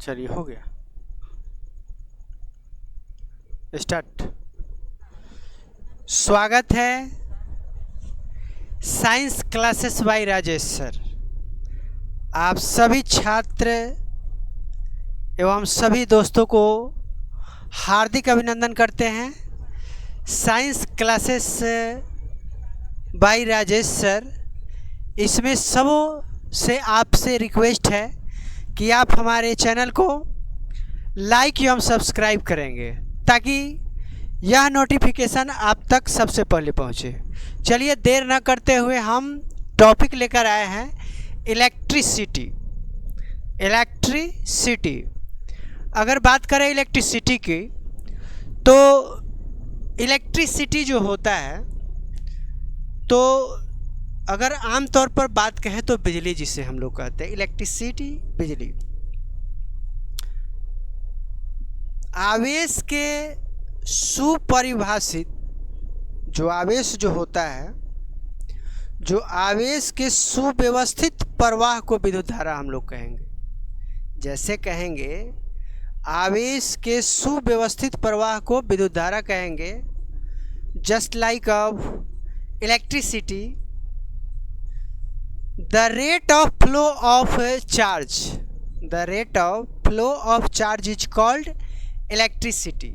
चलिए हो गया स्टार्ट। स्वागत है science classes bye Rajesh sir. आप सभी छात्र एवं सभी दोस्तों को हार्दिक अभिनंदन करते हैं। Science classes bye Rajesh sir, इसमें सबों से आपसे रिक्वेस्ट है कि आप हमारे चैनल को लाइक एवं सब्सक्राइब करेंगे ताकि यह नोटिफिकेशन आप तक सबसे पहले पहुंचे। चलिए देर न करते हुए हम टॉपिक लेकर आए हैं इलेक्ट्रिसिटी। अगर बात करें इलेक्ट्रिसिटी की, तो इलेक्ट्रिसिटी जो होता है, तो अगर आम तौर पर बात कहें तो बिजली, जिसे हम लोग कहते हैं इलेक्ट्रिसिटी, बिजली। आवेश के सुपरिभाषित जो आवेश जो होता है, जो आवेश के सुव्यवस्थित प्रवाह को विद्युत धारा हम लोग कहेंगे। जैसे कहेंगे आवेश के सुव्यवस्थित प्रवाह को विद्युत धारा कहेंगे। Just like of electricity, the rate of flow of charge is called electricity.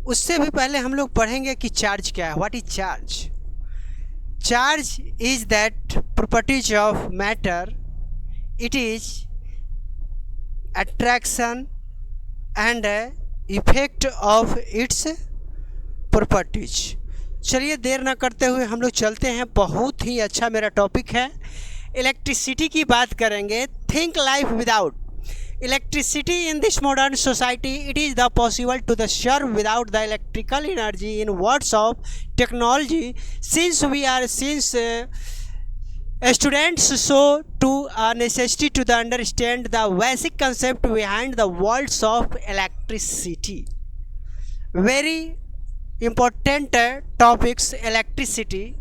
उससे भी पहले हम लोग पढ़ेंगे कि चार्ज क्या है। What is charge? Charge is that properties of matter, it is attraction and effect of its properties. चलिए देर ना करते हुए हम लोग चलते हैं। बहुत ही अच्छा मेरा टॉपिक है। इलेक्ट्रिसिटी की बात करेंगे। Think life without electricity in this modern society, it is the possible to the serve without the electrical energy. In words of technology, since students, so to a necessity to the understand the basic concept behind the words of electricity. Very important topics, electricity.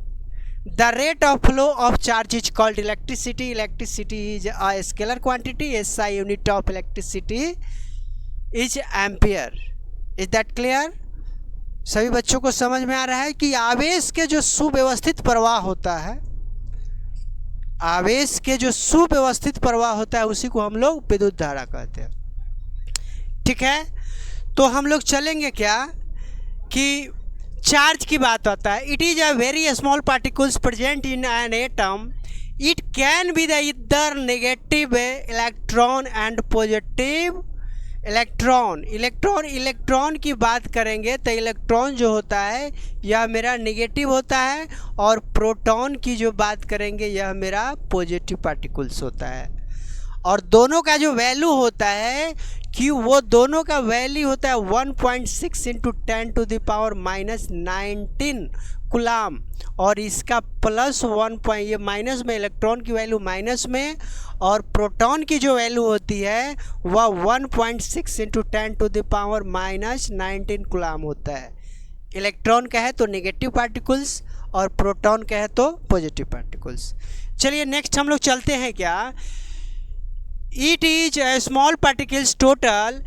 The rate of flow of charge is called electricity. Electricity is a scalar quantity. SI unit of electricity is ampere. Is that clear? सभी बच्चों को समझ में आ रहा है कि आवेश के जो सुव्यवस्थित प्रवाह होता है, आवेश के जो सुव्यवस्थित प्रवाह होता है उसी को हम लोग विद्युत धारा कहते हैं। ठीक है, तो हम लोग चलेंगे क्या कि चार्ज की बात आता है। It is a very small particles present in an atom. It can be the इधर negative electron and positive electron. Electron की बात करेंगे तो इलेक्ट्रॉन जो होता है यह मेरा नेगेटिव होता है, और प्रोटॉन की जो बात करेंगे यह मेरा पॉजिटिव पार्टिकल्स होता है। और दोनों का जो वैल्यू होता है कि वो दोनों का वैल्यू होता है 1.6 × 10⁻⁻19 कूलाम, और इसका प्लस 1. ये माइनस में, इलेक्ट्रॉन की वैल्यू माइनस में, और प्रोटॉन की जो वैल्यू होती है वह 1.6 × 10⁻⁻19 कूलाम होता है। इलेक्ट्रॉन का है तो नेगेटिव पार्टिकल्स और प्रोटॉन का है तो पॉजिटिव पार्टिकल्स। चलिए नेक्स्ट हम लोग चलते हैं क्या। It is a small particles total.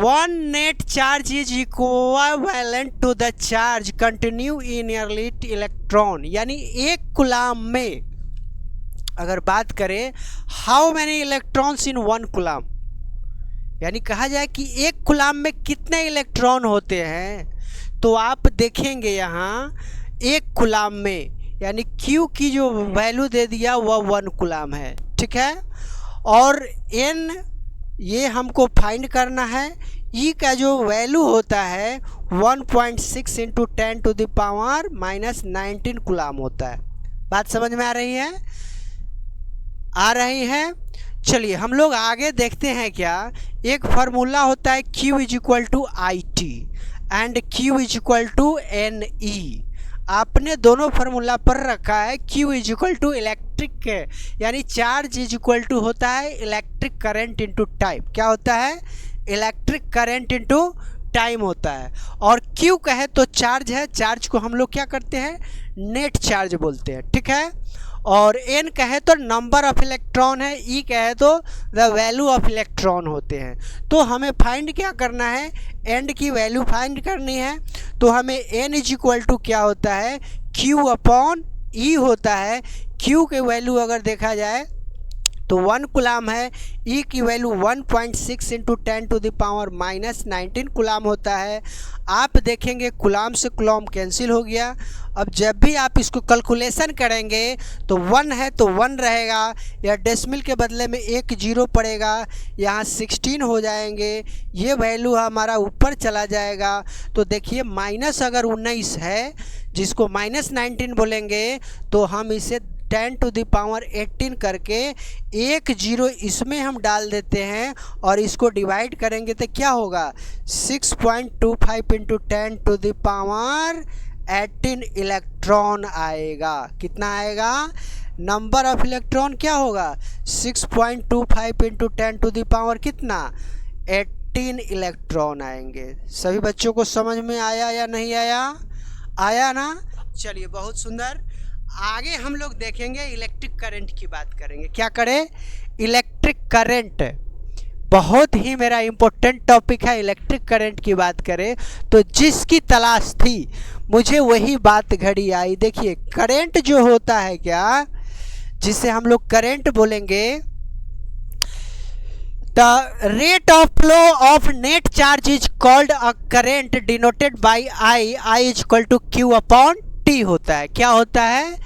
One net charge is equivalent to the charge continue in each electron. यानी एक कूलाम में अगर बात करें how many electrons in one coulomb, यानी कहा जाए कि एक कूलाम में कितने इलेक्ट्रॉन होते हैं, तो आप देखेंगे यहाँ एक कूलाम में, यानी Q की जो वैल्यू दे दिया वह 1 कूलाम है। ठीक है, और n ये हमको फाइंड करना है। E का जो वैल्यू होता है 1.6 × 10⁻⁻19 कूलाम होता है। बात समझ में आ रही है? चलिए हम लोग आगे देखते हैं क्या। एक फार्मूला होता है Q = IT and Q = NE। आपने दोनों फार्मूला पर रखा है। Q = इलेक्ट्रिक, यानी चार्ज = होता है इलेक्ट्रिक करंट इनटू टाइम। क्या होता है? इलेक्ट्रिक करंट इनटू टाइम होता है। और Q कहे तो चार्ज है। चार्ज को हम लोग क्या करते हैं? नेट चार्ज बोलते हैं। ठीक है, और n कहे तो नंबर ऑफ इलेक्ट्रॉन है, e कहे तो द वैल्यू ऑफ इलेक्ट्रॉन होते हैं। तो हमें फाइंड क्या करना है, एंड की वैल्यू फाइंड करनी है। तो हमें n इज इक्वल टू क्या होता है, q अपॉन e होता है। q की वैल्यू अगर देखा जाए तो 1 कूलाम है, E की वैल्यू 1.6 इंटू 10⁻⁻19 कूलाम होता है। आप देखेंगे कूलाम से कूलाम कैंसिल हो गया। अब जब भी आप इसको कैलकुलेशन करेंगे तो 1 है तो 1 रहेगा, या डेसिमल के बदले में एक जीरो पड़ेगा, यहाँ 16 हो जाएंगे, ये वैल्यू हमारा ऊपर चला जाएगा। तो देखिए माइनस अगर 19 है जिसको -19 बोलेंगे तो हम इसे 10⁻18 करके एक जीरो इसमें हम डाल देते हैं और इसको डिवाइड करेंगे तो क्या होगा, 6.25 इंटू 10⁻18 इलेक्ट्रॉन आएगा। कितना आएगा, नंबर ऑफ इलेक्ट्रॉन क्या होगा, 6.25 इंटू 10⁻, कितना 18 इलेक्ट्रॉन आएंगे। सभी बच्चों को समझ में आया या नहीं आया, आया ना। चलिए बहुत सुंदर। आगे हम लोग देखेंगे इलेक्ट्रिक करंट की बात करेंगे। क्या करें, इलेक्ट्रिक करंट बहुत ही मेरा इम्पोर्टेंट टॉपिक है। इलेक्ट्रिक करंट की बात करें तो जिसकी तलाश थी मुझे वही बात घड़ी आई। देखिए करंट जो होता है क्या, जिसे हम लोग करंट बोलेंगे, the rate of flow of net charge is called a current denoted by I. I is equal to Q upon T होता है। क्या होता है,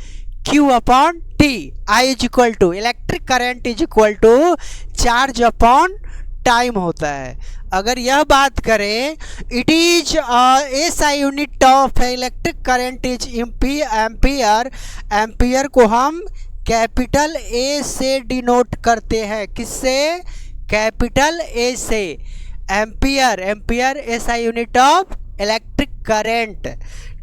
Q upon T. I is equal to electric current is equal to charge upon time होता है। अगर यह बात करें, it is SI unit of electric current is ampere. Ampere को हम कैपिटल A से डिनोट करते हैं। किससे, कैपिटल A से। Ampere, ampere SI unit of electric current,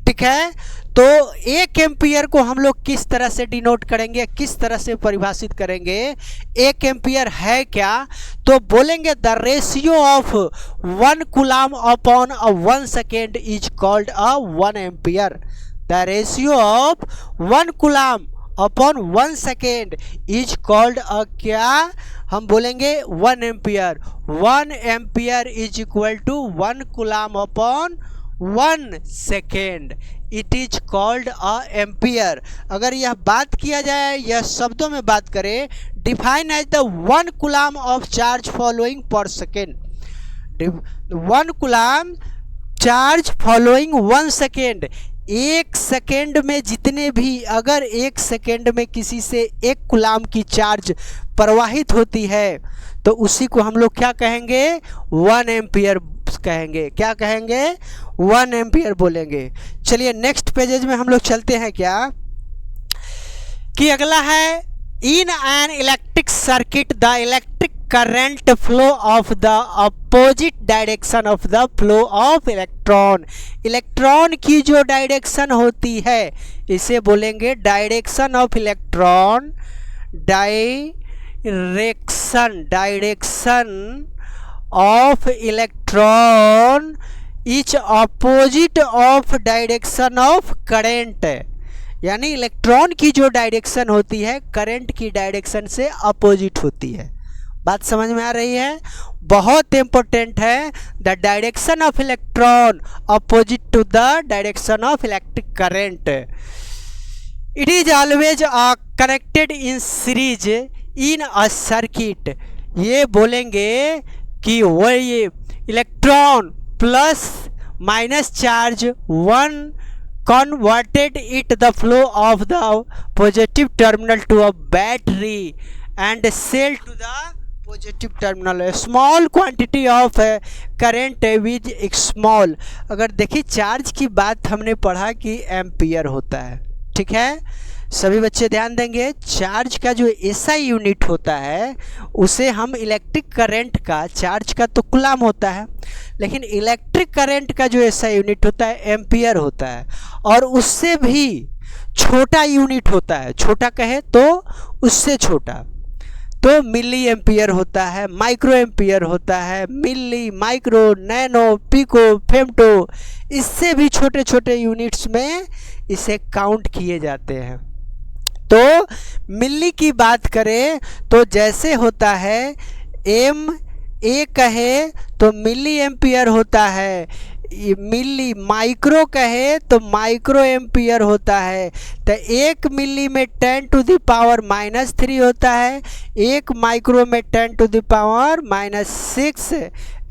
ठीक है। तो 1 एम्पियर को हम लोग किस तरह से डिनोट करेंगे, किस तरह से परिभाषित करेंगे। 1 एम्पियर है क्या, तो बोलेंगे the ratio of 1 coulomb upon 1 second is called a 1 ampere. The ratio of 1 coulomb upon 1 second is called a क्या, हम बोलेंगे 1 ampere. 1 ampere is equal to 1 coulomb upon 1 second, it is called a ampere. अगर यह बात किया जाए, यह शब्दों में बात करें, define as the 1 coulomb of charge following पर second. 1 coulomb charge following 1 second. 1 second में जितने भी, अगर 1 सेकेंड में किसी से 1 कूलाम की चार्ज प्रवाहित होती है तो उसी को हम लोग क्या कहेंगे, 1 एम्पियर कहेंगे। क्या कहेंगे, 1 एम्पियर बोलेंगे। चलिए नेक्स्ट पेजेज में हम लोग चलते हैं। क्या कि अगला है, in an electric circuit the electric current flow of the opposite direction of the flow of electron. Electron की जो डायरेक्शन होती है इसे बोलेंगे direction of electron. Direction of electron is opposite of direction of current. यानी electron की जो direction होती है करंट की डायरेक्शन से अपोजिट होती है। बात समझ में आ रही है, बहुत इंपॉर्टेंट है। The direction of electron opposite to the direction of electric current. It is always connected in series in a circuit. ये बोलेंगे कि वो ये electron plus minus charge 1 converted it the flow of the positive terminal to a battery and cell to the positive terminal. A small quantity of current with small. अगर देखिए charge की बात हमने पढ़ा कि एम्पियर होता है, ठीक है। सभी बच्चे ध्यान देंगे, चार्ज का जो SI यूनिट होता है उसे हम इलेक्ट्रिक करंट का, चार्ज का तो कूलाम होता है, लेकिन इलेक्ट्रिक करंट का जो SI यूनिट होता है एम्पियर होता है। और उससे भी छोटा यूनिट होता है, छोटा कहे तो उससे छोटा तो मिली एम्पियर होता है, माइक्रो एम्पियर होता है, मिली, माइक्रो, नैनो, पिको, फेम्टो, इससे भी छोटे छोटे यूनिट्स में इसे काउंट किए जाते हैं। तो मिली की बात करें तो जैसे होता है एम ए कहे तो मिली एम्पियर होता है, मिली माइक्रो कहे तो माइक्रो एम्पियर होता है। तो 1 मिली में 10⁻³ होता है, 1 माइक्रो में 10⁻⁻6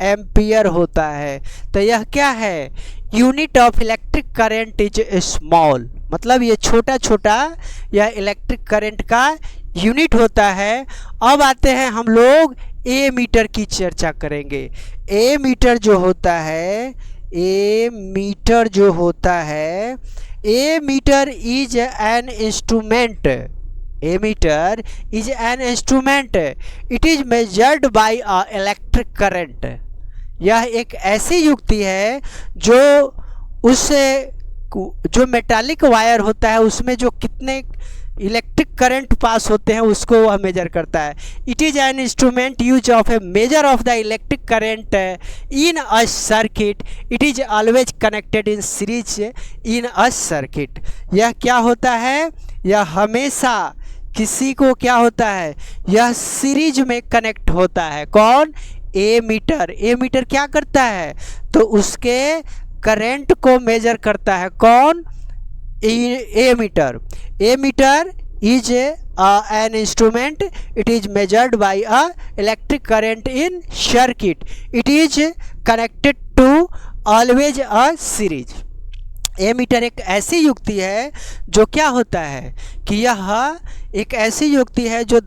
एम्पियर होता है। तो यह क्या है, unit of electric current is small, मतलब ये छोटा छोटा यह इलेक्ट्रिक करंट का यूनिट होता है। अब आते हैं हम लोग ए मीटर की चर्चा करेंगे। ए मीटर जो होता है, ए मीटर जो होता है, a meter is an instrument, a meter is an instrument, it is measured by a electric current. यह एक ऐसी युक्ति है जो उससे जो मेटालिक वायर होता है उसमें जो कितने इलेक्ट्रिक करंट पास होते हैं उसको वह मेजर करता है। It is an instrument use of A measure of the electric current in a circuit, it is always connected in series in a circuit. यह क्या होता है, यह हमेशा किसी को क्या होता है, यह सीरीज में कनेक्ट होता है। कौन, ए मीटर। ए मीटर क्या करता है, तो उसके करंट को मेजर करता है। कौन, a meter. A meter is an instrument, it is measured by a electric current in circuit, it is connected to always a series। Ammeter एक ऐसी युक्ति है जो क्या होता है कि यह एक ऐसी युक्ति है जो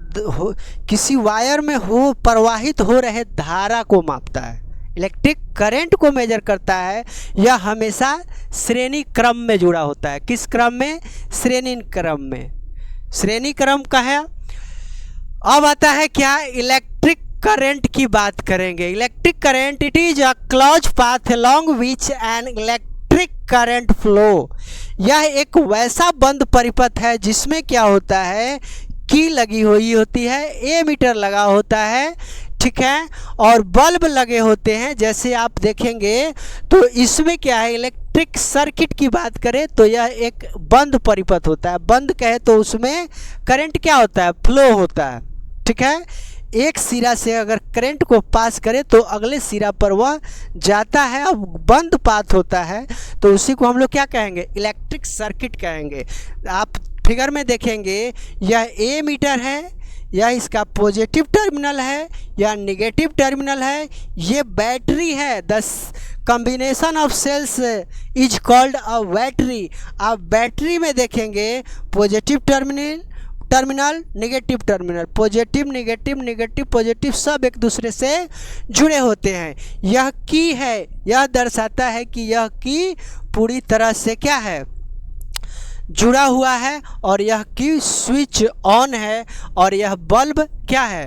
किसी वायर में हो प्रवाहित हो रहे धारा को मापता है, इलेक्ट्रिक करंट को मेजर करता है। यह हमेशा श्रेणी क्रम में जुड़ा होता है। किस क्रम में, श्रेणी क्रम में, श्रेणी क्रम का है। अब आता है क्या, इलेक्ट्रिक करंट की बात करेंगे। Electric current it is a close path along which an electric current flow. यह एक वैसा बंद परिपथ है जिसमें क्या होता है, की लगी हुई होती है, ए मीटर लगा होता है, ठीक है, और बल्ब लगे होते हैं। जैसे आप देखेंगे तो इसमें क्या है, इलेक्ट्रिक सर्किट की बात करें तो यह एक बंद परिपथ होता है। बंद कहे तो उसमें करंट क्या होता है, फ्लो होता है, ठीक है। एक सिरा से अगर करंट को पास करे तो अगले सिरा पर वह जाता है। अब बंद पाथ होता है तो उसी को हम लोग क्या कहेंगे, इलेक्ट्रिक सर्किट कहेंगे। आप फिगर में देखेंगे यह ए मीटर है, यह इसका पॉजिटिव टर्मिनल है, यह नेगेटिव टर्मिनल है, ये बैटरी है। The combination of cells is called a battery. आप बैटरी में देखेंगे positive terminal negative terminal, positive negative negative positive सब एक दूसरे से जुड़े होते हैं। यह की है, यह दर्शाता है कि यह की पूरी तरह से क्या है, जुड़ा हुआ है, और यह की स्विच ऑन है और यह बल्ब क्या है,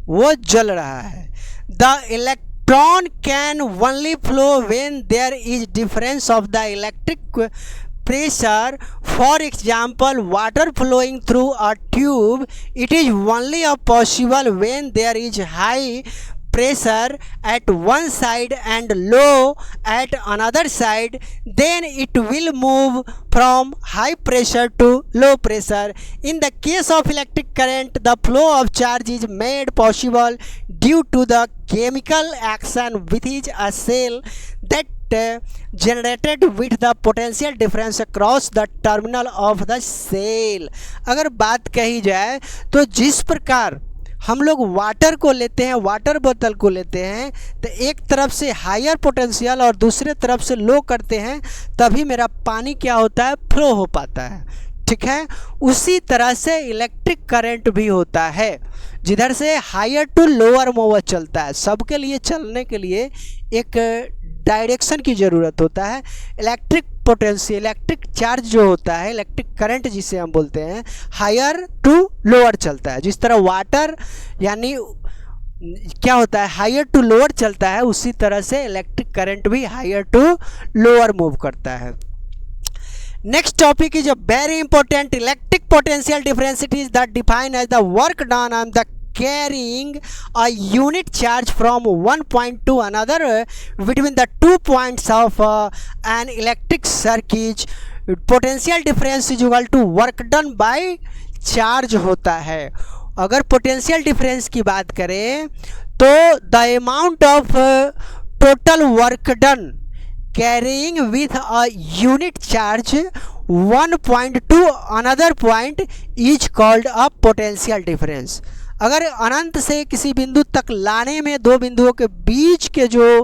वो जल रहा है। The electron can only flow when there is difference of the electric pressure. For example, water flowing through a tube, it is only possible when there is high pressure at one side and low at another side, then it will move from high pressure to low pressure. In the case of electric current, the flow of charge is made possible due to the chemical action within a cell that generated with the potential difference across the terminal of the cell। अगर बात कही जाए तो जिस प्रकार हम लोग water को लेते हैं, वाटर बोतल को लेते हैं, तो एक तरफ से हायर पोटेंशियल और दूसरे तरफ से लो करते हैं तभी मेरा पानी क्या होता है, फ्लो हो पाता है, ठीक है। उसी तरह से इलेक्ट्रिक करंट भी होता है, जिधर से हायर टू लोअर मूव चलता है। सबके लिए चलने के लिए एक डायरेक्शन की ज़रूरत होता है। इलेक्ट्रिक पोटेंशियल, इलेक्ट्रिक चार्ज जो होता है, इलेक्ट्रिक करंट जिसे हम बोलते हैं, हायर टू लोअर चलता है। जिस तरह वाटर यानी क्या होता है, हायर टू लोअर चलता है, उसी तरह से इलेक्ट्रिक करंट भी हायर टू लोअर मूव करता है। Next topic is a very important, electric potential difference. It is that defined as the work done on the carrying a unit charge from one point to another between the 2 points of an electric circuit. Potential difference is equal to work done by charge होता है। अगर potential difference की बात करें तो the amount of total work done carrying with a unit charge one point two another point is called a potential difference. अगर अनंत से किसी बिंदु तक लाने में दो बिंदुओं के बीच के जो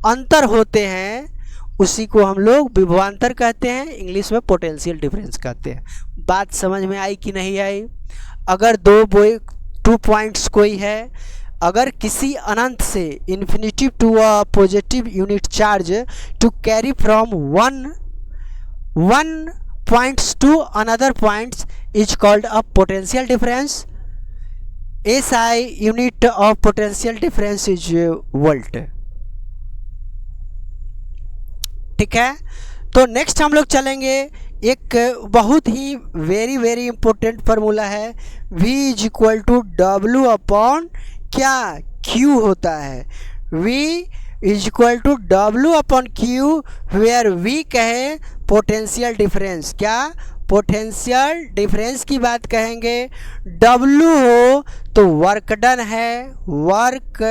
अंतर होते हैं उसी को हम लोग विभवांतर कहते हैं, इंग्लिश में पोटेंशियल डिफरेंस कहते हैं। बात समझ में आई कि नहीं आई? अगर टू पॉइंट्स कोई है, अगर किसी अनंत से infinity to a positive unit charge to carry from one points to another points is called a potential difference. SI unit of potential difference is volt. ठीक है, तो नेक्स्ट हम लोग चलेंगे, एक बहुत ही वेरी इंपॉर्टेंट फार्मूला है, V is equal to W upon क्या Q होता है। V is equal to W upon Q where V कहे पोटेंशियल डिफरेंस, क्या पोटेंशियल डिफरेंस की बात कहेंगे। W हो तो वर्क डन है, वर्क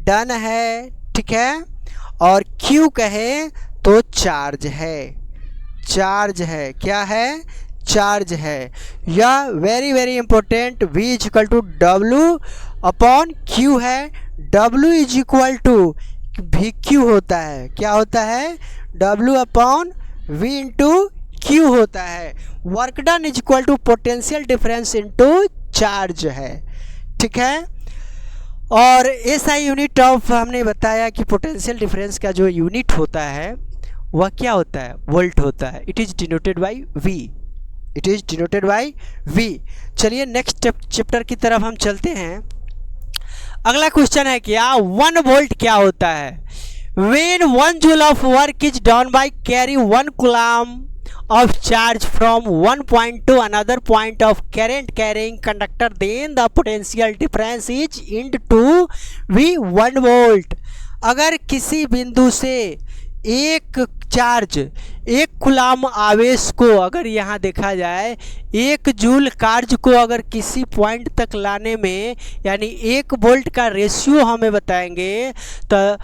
डन है, ठीक है, और Q कहे तो चार्ज है, चार्ज है, क्या है, चार्ज है। यह very important, V is equal to W upon Q है। W is equal to VQ होता है, क्या होता है, W upon V into Q होता है। Work done is equal to potential difference into charge है, ठीक है। और SI यूनिट ऑफ हमने बताया कि पोटेंशियल डिफरेंस का जो यूनिट होता है वह क्या होता है, वोल्ट होता है। It is denoted by V, it is denoted by V। चलिए नेक्स्ट चैप्टर की तरफ हम चलते हैं। अगला क्वेश्चन है क्या, 1 वोल्ट क्या होता है। When 1 joule of work is done by carry 1 coulomb of charge from one point to another point of current carrying conductor, then the potential difference is into V 1 volt। अगर किसी बिंदु से एक चार्ज, एक coulomb आवेश को, अगर यहाँ देखा जाए 1 जूल कार्य को अगर किसी पॉइंट तक लाने में, यानी 1 वोल्ट का रेशियो हमें बताएंगे तो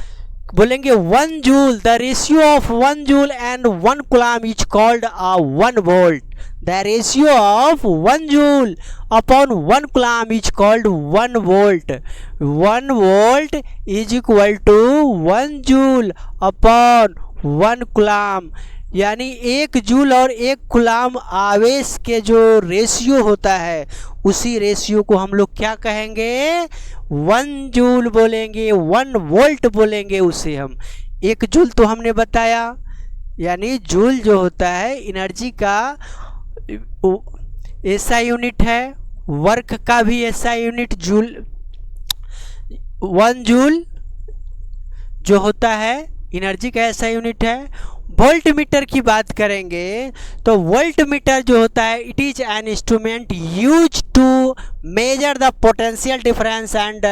बोलेंगे 1 joule, the ratio of 1 joule and 1 coulomb is called a 1 volt. The ratio of 1 joule upon 1 coulomb is called 1 volt. 1 volt is equal to 1 joule upon 1 coulomb, यानी 1 जूल और 1 कूलम्ब आवेश के जो रेशियो होता है उसी रेशियो को हम लोग क्या कहेंगे, 1 जूल बोलेंगे, 1 वोल्ट बोलेंगे उसे हम। 1 जूल तो हमने बताया, यानी जूल जो होता है एनर्जी का SI यूनिट है, वर्क का भी SI यूनिट जूल, 1 जूल जो होता है एनर्जी का SI यूनिट है। वोल्ट मीटर की बात करेंगे तो वोल्ट मीटर जो होता है it is an instrument use to measure the potential difference and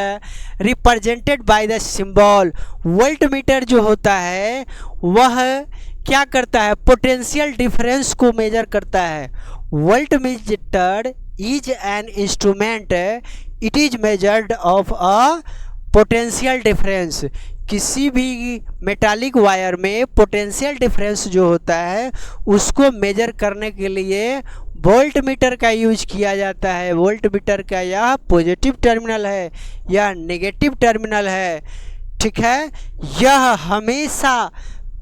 represented by the symbol. Voltmeter जो होता है वह क्या करता है, पोटेंशियल डिफरेंस को मेजर करता है। Volt meter is an instrument, it is measured of a potential difference. किसी भी मेटालिक वायर में पोटेंशियल डिफरेंस जो होता है उसको मेजर करने के लिए वोल्ट मीटर का यूज किया जाता है। वोल्ट मीटर का यह पॉजिटिव टर्मिनल है, यह नेगेटिव टर्मिनल है, ठीक है। यह हमेशा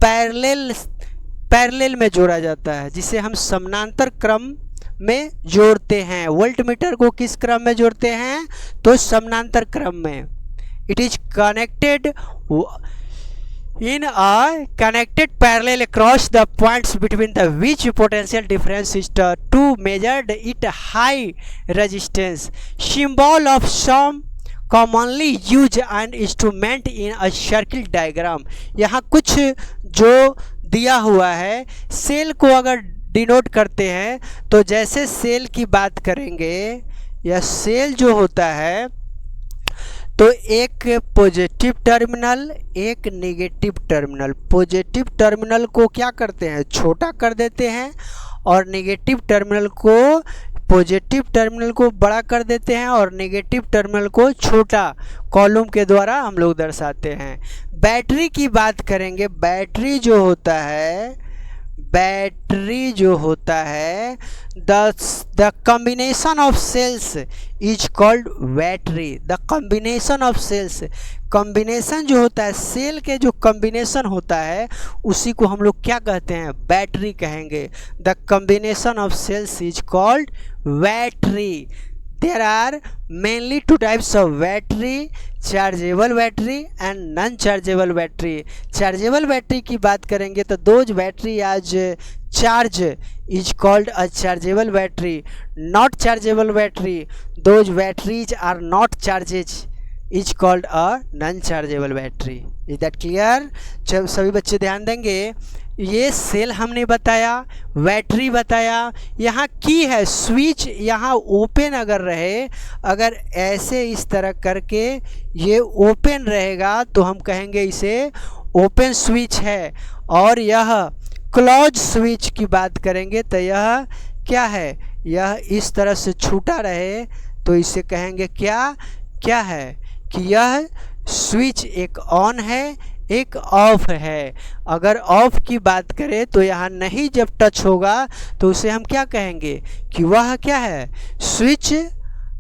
पैरेलल में जोड़ा जाता है, जिसे हम समानांतर क्रम में जोड़ते हैं। वोल्ट मीटर को किस क्रम में जोड़ते हैं, तो समानांतर क्रम में। It is connected in a connected parallel across the points between the which potential difference is to measured it high resistance। Symbol of some commonly used an instrument in a circle diagram। यहाँ कुछ जो दिया हुआ है, cell को अगर denote करते हैं तो जैसे सेल की बात करेंगे, यह सेल जो होता है तो एक पॉजिटिव टर्मिनल, एक नेगेटिव टर्मिनल। पॉजिटिव टर्मिनल को क्या करते हैं, छोटा कर देते हैं, और नेगेटिव टर्मिनल को पॉजिटिव टर्मिनल को बड़ा कर देते हैं और नेगेटिव टर्मिनल को छोटा कॉलम के द्वारा हम लोग दर्शाते हैं। बैटरी की बात करेंगे। बैटरी जो होता है the combination of cells is called battery. The combination of cells, combination जो होता है सेल के जो कॉम्बिनेशन होता है उसी को हम लोग क्या कहते हैं, बैटरी कहेंगे। The combination of cells is called battery. There are mainly two types of battery, chargeable battery and non chargeable battery. Chargeable battery की बात करेंगे तो those battery are charge is called a chargeable battery. Not chargeable battery, those batteries are not charges is called a non chargeable battery. Is that clear? जब सभी बच्चे ध्यान देंगे, ये सेल हमने बताया, बैटरी बताया, यहाँ की है स्विच, यहाँ ओपन अगर रहे, अगर ऐसे इस तरह करके ये ओपन रहेगा तो हम कहेंगे इसे ओपन स्विच है। और यह क्लोज स्विच की बात करेंगे तो यह क्या है, यह इस तरह से छूटा रहे तो इसे कहेंगे क्या है कि यह स्विच एक ऑन है, एक ऑफ है। अगर ऑफ की बात करें तो यहाँ नहीं जब टच होगा तो उसे हम क्या कहेंगे कि वह क्या है, स्विच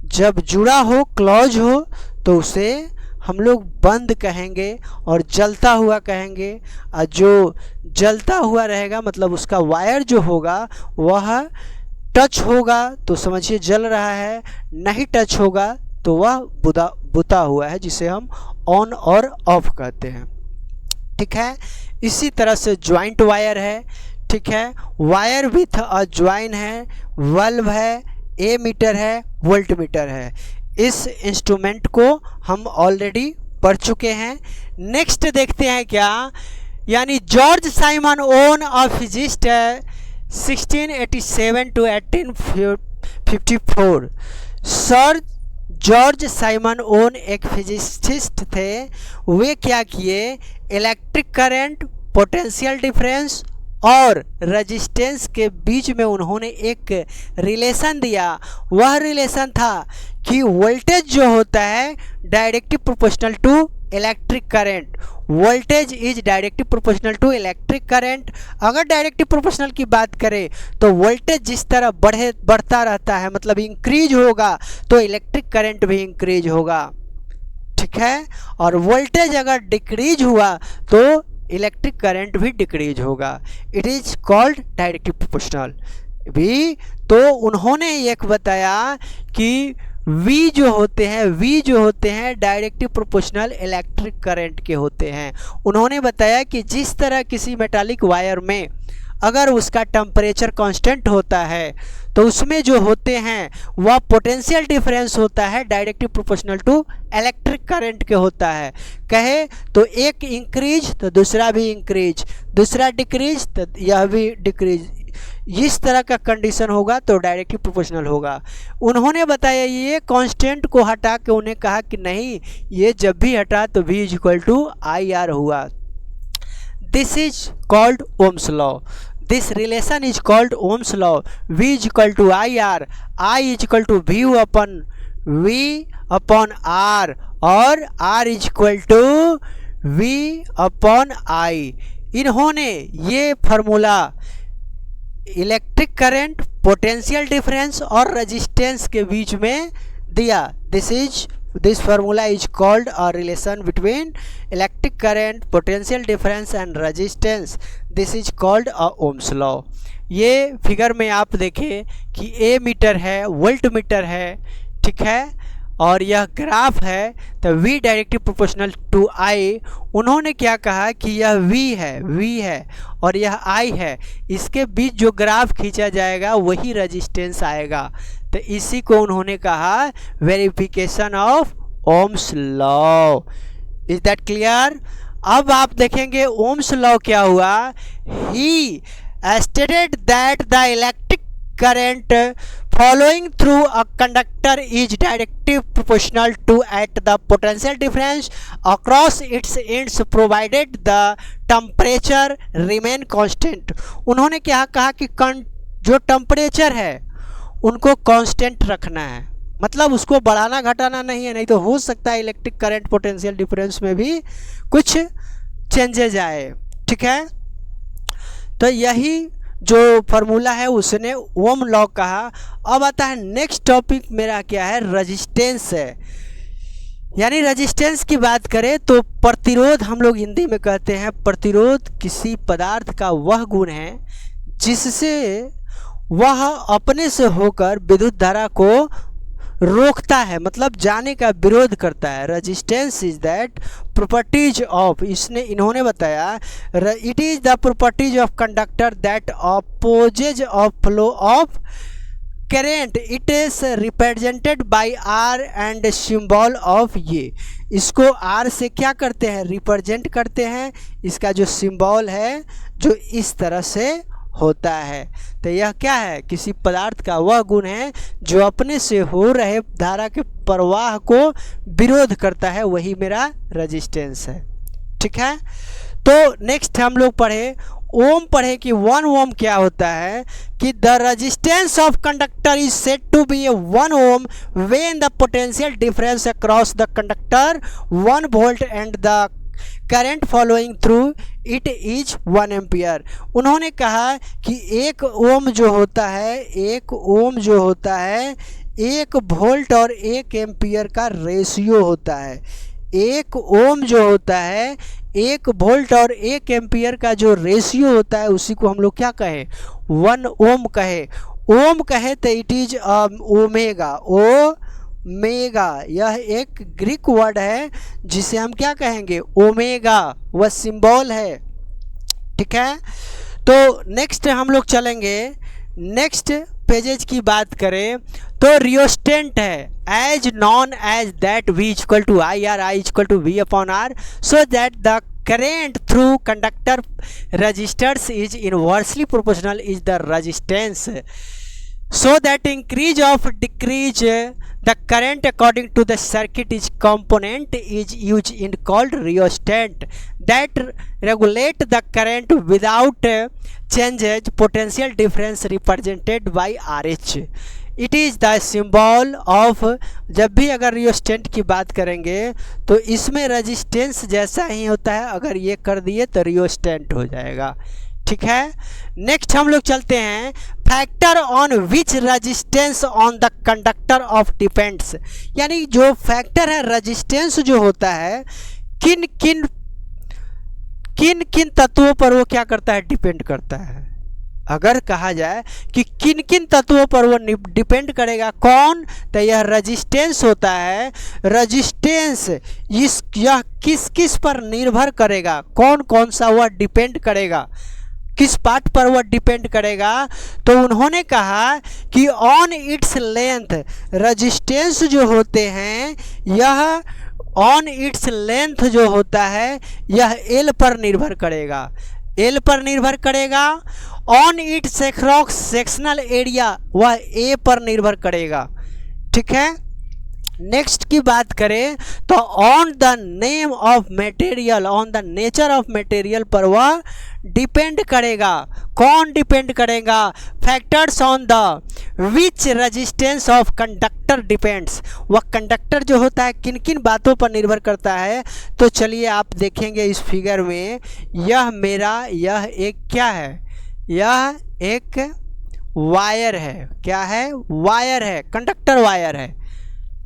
जब जुड़ा हो, क्लोज हो, तो उसे हम लोग बंद कहेंगे और जलता हुआ कहेंगे। और जो जलता हुआ रहेगा मतलब उसका वायर जो होगा वह टच होगा तो समझिए जल रहा है, नहीं टच होगा तो वह बुता हुआ है, जिसे हम ऑन और ऑफ कहते हैं। ठीक है, इसी तरह से ज्वाइंट वायर है। ठीक है, वायर विथ अ ज्वाइन है, बल्ब है, ए मीटर है, वोल्ट मीटर है। इस इंस्ट्रूमेंट को हम ऑलरेडी पढ़ चुके हैं। नेक्स्ट देखते हैं क्या, यानी George Simon own a physicist 1687 to 1854। Sir George Simon own एक फिजिसिस्ट थे। वे क्या किए, इलेक्ट्रिक करंट, पोटेंशियल डिफरेंस और रेजिस्टेंस के बीच में उन्होंने एक रिलेशन दिया। वह रिलेशन था कि वोल्टेज जो होता है directly proportional to electric current. Voltage is directly proportional to electric current. अगर डायरेक्टली प्रोपोर्शनल की बात करें तो वोल्टेज जिस तरह बढ़ता रहता है, मतलब इंक्रीज होगा, तो इलेक्ट्रिक करंट भी इंक्रीज होगा। ठीक है, और वोल्टेज अगर डिक्रीज हुआ तो इलेक्ट्रिक करंट भी डिक्रीज होगा। It is called directly proportional भी। तो उन्होंने एक बताया कि V जो होते हैं डायरेक्टली प्रोपोर्शनल इलेक्ट्रिक करंट के होते हैं। उन्होंने बताया कि जिस तरह किसी मेटालिक वायर में अगर उसका टेम्परेचर कांस्टेंट होता है तो उसमें जो होते हैं वह पोटेंशियल डिफरेंस होता है directly proportional to electric current के होता है। कहे तो एक इंक्रीज तो दूसरा भी इंक्रीज, दूसरा डिक्रीज तो यह भी डिक्रीज, इस तरह का कंडीशन होगा तो डायरेक्टली प्रोपोर्शनल होगा। उन्होंने बताया ये कांस्टेंट को हटा के उन्हें कहा कि नहीं, ये जब भी हटा तो V is equal to IR हुआ। This is called Ohm's law. This relation is called Ohm's law. V is equal to IR, I is equal to V upon R और R is equal to V upon I। इन्होंने ये formula electric current, potential difference और resistance के बीच में दिया। This formula is called a relation between electric current, potential difference and resistance. This is called a ohms law. ये figure में आप देखें कि ए मीटर है, वोल्ट मीटर है, ठीक है, और यह ग्राफ है तो V directly proportional to I। उन्होंने क्या कहा कि यह V है और यह I है, इसके बीच जो ग्राफ खींचा जाएगा वही रेजिस्टेंस आएगा। तो इसी को उन्होंने कहा verification of Ohm's law. Is that clear? अब आप देखेंगे ओम्स लॉ क्या हुआ। ही stated that the electric current following through a conductor is directly proportional to at the potential difference across its ends provided the temperature remain constant। उन्होंने क्या कहा कि जो टेम्परेचर है उनको कांस्टेंट रखना है, मतलब उसको बढ़ाना घटाना नहीं है, नहीं तो हो सकता है इलेक्ट्रिक करंट पोटेंशियल डिफरेंस में भी कुछ चेंजेज आए। ठीक है, तो यही जो फार्मूला है उसने ओम लॉ कहा। अब आता है नेक्स्ट टॉपिक मेरा क्या है, रेजिस्टेंस है। यानी रेजिस्टेंस की बात करें तो प्रतिरोध हम लोग हिंदी में कहते हैं। प्रतिरोध किसी पदार्थ का वह गुण है जिससे वह अपने से होकर विद्युत धारा को रोकता है, मतलब जाने का विरोध करता है। Resistance is that properties of, इन्होंने बताया it is the properties of conductor that opposes of flow of current, it is represented by R and symbol of ये। इसको आर से क्या करते हैं, रिप्रेजेंट करते हैं। इसका जो सिंबल है जो इस तरह से होता है, तो यह क्या है, किसी पदार्थ का वह गुण है जो अपने से हो रहे धारा के प्रवाह को विरोध करता है, वही मेरा रेजिस्टेंस है। ठीक है, तो नेक्स्ट हम लोग पढ़े ओम पढ़े कि 1 ओम क्या होता है, कि the resistance of conductor is said to be 1 ohm when the potential difference across the conductor 1 volt and the current following through it is 1 ampere. उन्होंने कहा कि 1 ओम जो होता है, 1 ओम जो होता है 1 वोल्ट और 1 एम्पियर का रेशियो होता है। 1 ओम जो होता है 1 वोल्ट और 1 एम्पियर का जो रेशियो होता है उसी को हम लोग क्या कहें, 1 ओम कहे। ओम कहे तो इट इज ओमेगा, ओमेगा यह एक ग्रीक वर्ड है जिसे हम क्या कहेंगे, ओमेगा, वह सिंबल है। ठीक है, तो नेक्स्ट हम लोग चलेंगे, नेक्स्ट पेजेज की बात करें तो रियोस्टेंट है as known as that V equal to I और I equal to V upon R, so that the current through conductor resistors is inversely proportional is the resistance, so that increase of decrease the current according to the circuit is component is used in called rheostat that regulate the current without changes potential difference represented by RH. It is the symbol of, जब भी अगर रियोस्टेंट की बात करेंगे तो इसमें resistance जैसा ही होता है, अगर ये कर दिए तो रियोस्टेंट हो जाएगा। ठीक है, नेक्स्ट हम लोग चलते हैं factor on which resistance on the conductor of depends. यानी जो फैक्टर है रेजिस्टेंस जो होता है किन किन तत्वों पर वो क्या करता है, डिपेंड करता है। अगर कहा जाए कि किन किन तत्वों पर वो डिपेंड करेगा, कौन, तो यह रेजिस्टेंस होता है। रेजिस्टेंस यह किस किस पर निर्भर करेगा, कौन कौन सा वह डिपेंड करेगा, किस पार्ट पर वह डिपेंड करेगा। तो उन्होंने कहा कि ऑन इट्स लेंथ, रेजिस्टेंस जो होते हैं यह ऑन इट्स लेंथ जो होता है यह एल पर निर्भर करेगा, एल पर निर्भर करेगा। On it's across sectional area वह ए पर निर्भर करेगा। ठीक है, नेक्स्ट की बात करें तो on the name of material, on the nature of material पर वह डिपेंड करेगा। कौन डिपेंड करेगा, factors on the which resistance of conductor depends, वह कंडक्टर जो होता है किन किन बातों पर निर्भर करता है। तो चलिए आप देखेंगे इस फिगर में, यह एक क्या है, यह एक वायर है। क्या है, वायर है, कंडक्टर वायर है।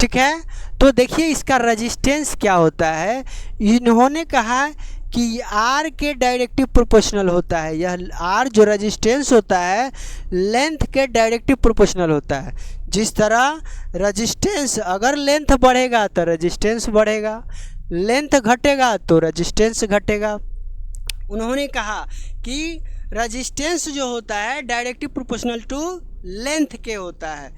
ठीक है, तो देखिए इसका रेजिस्टेंस क्या होता है। इन्होंने कहा कि आर के डायरेक्टिव प्रोपोर्शनल होता है। यह आर जो रेजिस्टेंस होता है लेंथ के डायरेक्टिव प्रोपोर्शनल होता है। जिस तरह रेजिस्टेंस, अगर लेंथ बढ़ेगा तो रेजिस्टेंस बढ़ेगा, लेंथ घटेगा तो रेजिस्टेंस घटेगा। उन्होंने कहा कि रेजिस्टेंस जो होता है डायरेक्टिव प्रोपोर्शनल टू लेंथ के होता है।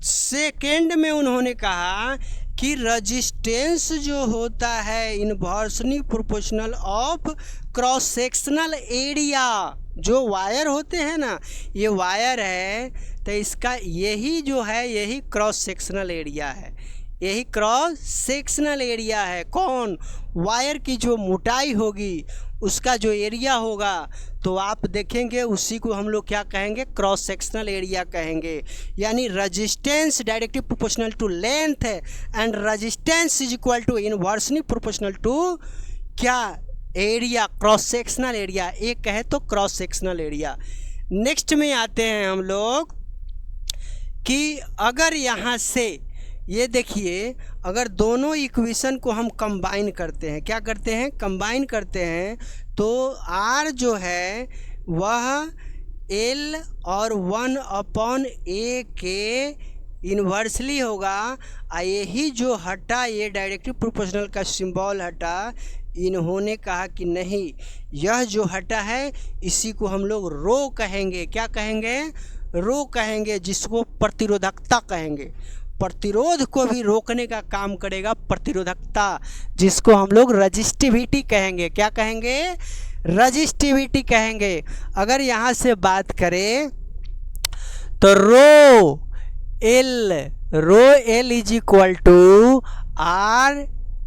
सेकेंड में उन्होंने कहा कि रेजिस्टेंस जो होता है inversely proportional of cross sectional area. जो वायर होते हैं ना, ये वायर है तो इसका यही जो है यही क्रॉस सेक्शनल एरिया है, यही क्रॉस सेक्शनल एरिया है। कौन, वायर की जो मोटाई होगी उसका जो एरिया होगा तो आप देखेंगे उसी को हम लोग क्या कहेंगे, क्रॉस सेक्शनल एरिया कहेंगे। यानी resistance directly proportional to length and resistance is equal to inversely proportional to क्या, एरिया, क्रॉस सेक्शनल एरिया। एक कहे तो क्रॉस सेक्शनल एरिया। नेक्स्ट में आते हैं हम लोग कि अगर यहाँ से ये देखिए, अगर दोनों इक्वेशन को हम कंबाइन करते हैं, क्या करते हैं, कंबाइन करते हैं, तो R जो है वह L और 1/a के इन्वर्सली होगा। यही जो हटा, ये डायरेक्टली प्रोपोर्शनल का सिंबल हटा, इन्होंने कहा कि नहीं, यह जो हटा है इसी को हम लोग रो कहेंगे। क्या कहेंगे, रो कहेंगे, जिसको प्रतिरोधकता कहेंगे। प्रतिरोध को भी रोकने का काम करेगा प्रतिरोधकता, जिसको हम लोग रजिस्टिविटी कहेंगे। क्या कहेंगे, रजिस्टिविटी कहेंगे। अगर यहाँ से बात करें तो rho L is equal to R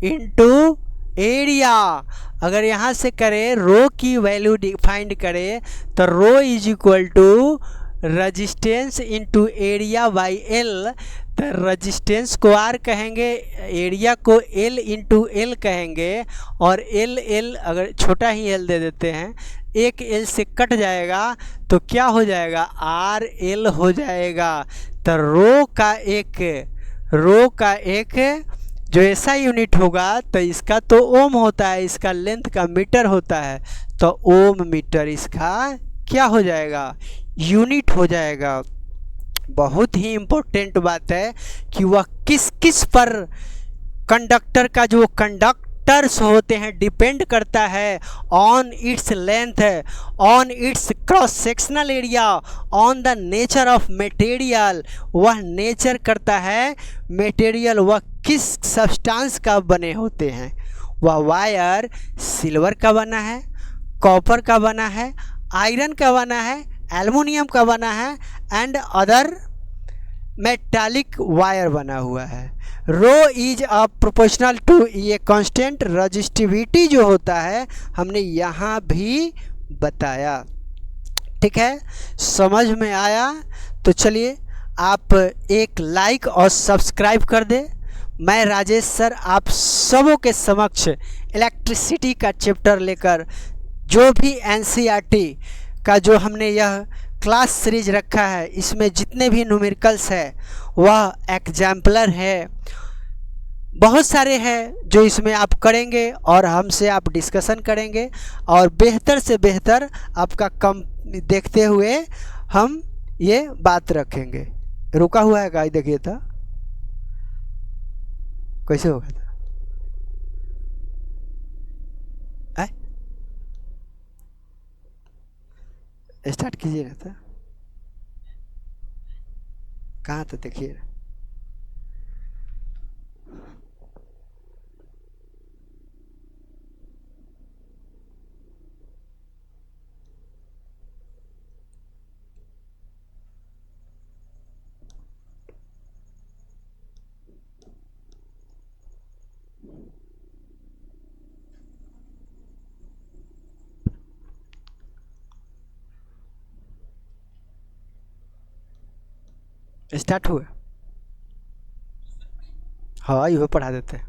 into area. अगर यहाँ से करें रो की वैल्यू फाइंड करें तो rho is equal to resistance into area by L. तो रजिस्टेंस को R कहेंगे, एरिया को L इंटू एल कहेंगे, और एल अगर छोटा ही एल दे देते हैं, एक एल से कट जाएगा तो क्या हो जाएगा, RL हो जाएगा। तो रो का एक जो ऐसा यूनिट होगा तो इसका तो ओम होता है, इसका लेंथ का मीटर होता है, तो ओम मीटर इसका क्या हो जाएगा, यूनिट हो जाएगा। बहुत ही इम्पोर्टेंट बात है कि वह किस किस पर कंडक्टर का जो कंडक्टर्स होते हैं डिपेंड करता है on its length, on it's cross sectional area, on the nature of material. वह नेचर करता है मटेरियल, वह किस सब्सटेंस का बने होते हैं। वह वायर सिल्वर का बना है, कॉपर का बना है, आयरन का बना है, एल्युमिनियम का बना है, एंड अदर मेटालिक वायर बना हुआ है। रो इज अ प्रोपोर्शनल टू, ये कांस्टेंट रजिस्टिविटी जो होता है हमने यहाँ भी बताया। ठीक है, समझ में आया? तो चलिए आप एक लाइक और सब्सक्राइब कर दें। मैं राजेश सर आप सबों के समक्ष इलेक्ट्रिसिटी का चैप्टर लेकर जो भी NCERT का जो हमने यह क्लास सीरीज रखा है, इसमें जितने भी न्यूमेरिकल्स है वह एग्जाम्पलर है, बहुत सारे हैं जो इसमें आप करेंगे और हमसे आप डिस्कशन करेंगे, और बेहतर से बेहतर आपका कम देखते हुए हम ये बात रखेंगे। रुका हुआ है गाइस, देखिए था कैसे होगा था, स्टार्ट कीजिए ना, था कहाँ था देखिए। स्टार्ट हुआ, हाँ ये पढ़ा देते हैं।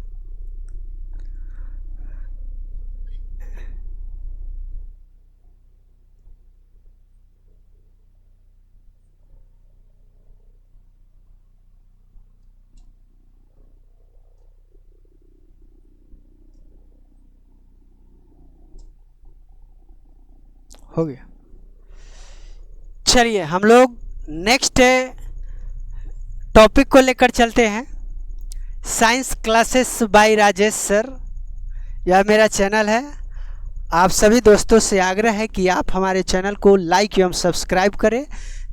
हो गया। चलिए हम लोग नेक्स्ट टॉपिक को लेकर चलते हैं। Science classes bye Rajesh sir, यह मेरा चैनल है। आप सभी दोस्तों से आग्रह है कि आप हमारे चैनल को लाइक एवं सब्सक्राइब करें,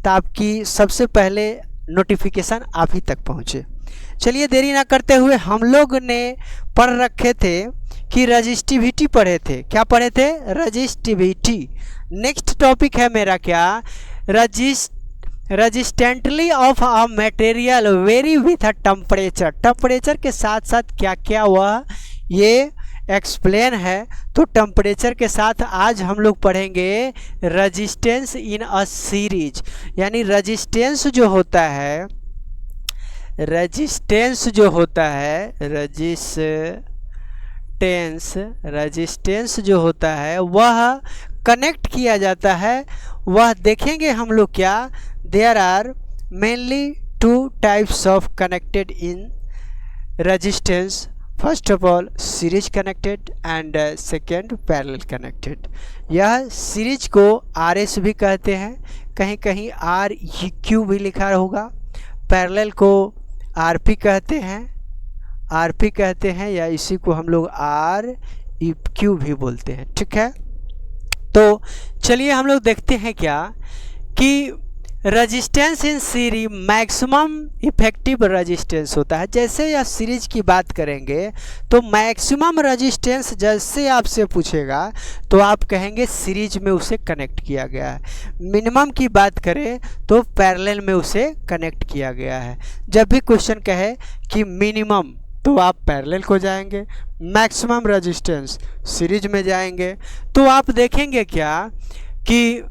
तो आपकी सबसे पहले नोटिफिकेशन आप ही तक पहुंचे। चलिए देरी ना करते हुए, हम लोग ने पढ़ रखे थे कि रजिस्टिविटी पढ़े थे। क्या पढ़े थे? रजिस्टिविटी। नेक्स्ट टॉपिक है मेरा क्या, resistantly of a material very with a temperature. Temperature के साथ साथ क्या क्या वह ये एक्सप्लेन है। तो टेम्परेचर के साथ आज हम लोग पढ़ेंगे रेजिस्टेंस इन अ सीरीज, यानी रेजिस्टेंस जो होता है, रेजिस्टेंस जो होता है, रेजिस्टेंस जो होता है वह कनेक्ट किया जाता है, वह देखेंगे हम लोग क्या। There are mainly two types of connected in resistance, first of all series connected and second parallel connected. यह सीरीज को RS भी कहते हैं, कहीं कहीं RQ भी लिखा होगा। पैरेलल को RP कहते हैं, या इसी को हम लोग REQ भी बोलते हैं, ठीक है। तो चलिए हम लोग देखते हैं क्या कि resistance in series maximum effective resistance होता है। जैसे या सीरीज की बात करेंगे तो मैक्सिमम रेजिस्टेंस जैसे आपसे पूछेगा तो आप कहेंगे सीरीज में उसे कनेक्ट किया गया है। मिनिमम की बात करें तो पैरेलल में उसे कनेक्ट किया गया है। जब भी क्वेश्चन कहे कि मिनिमम तो आप पैरेलल को जाएंगे, मैक्सिमम रेजिस्टेंस सीरीज में जाएंगे। तो आप देखेंगे क्या कि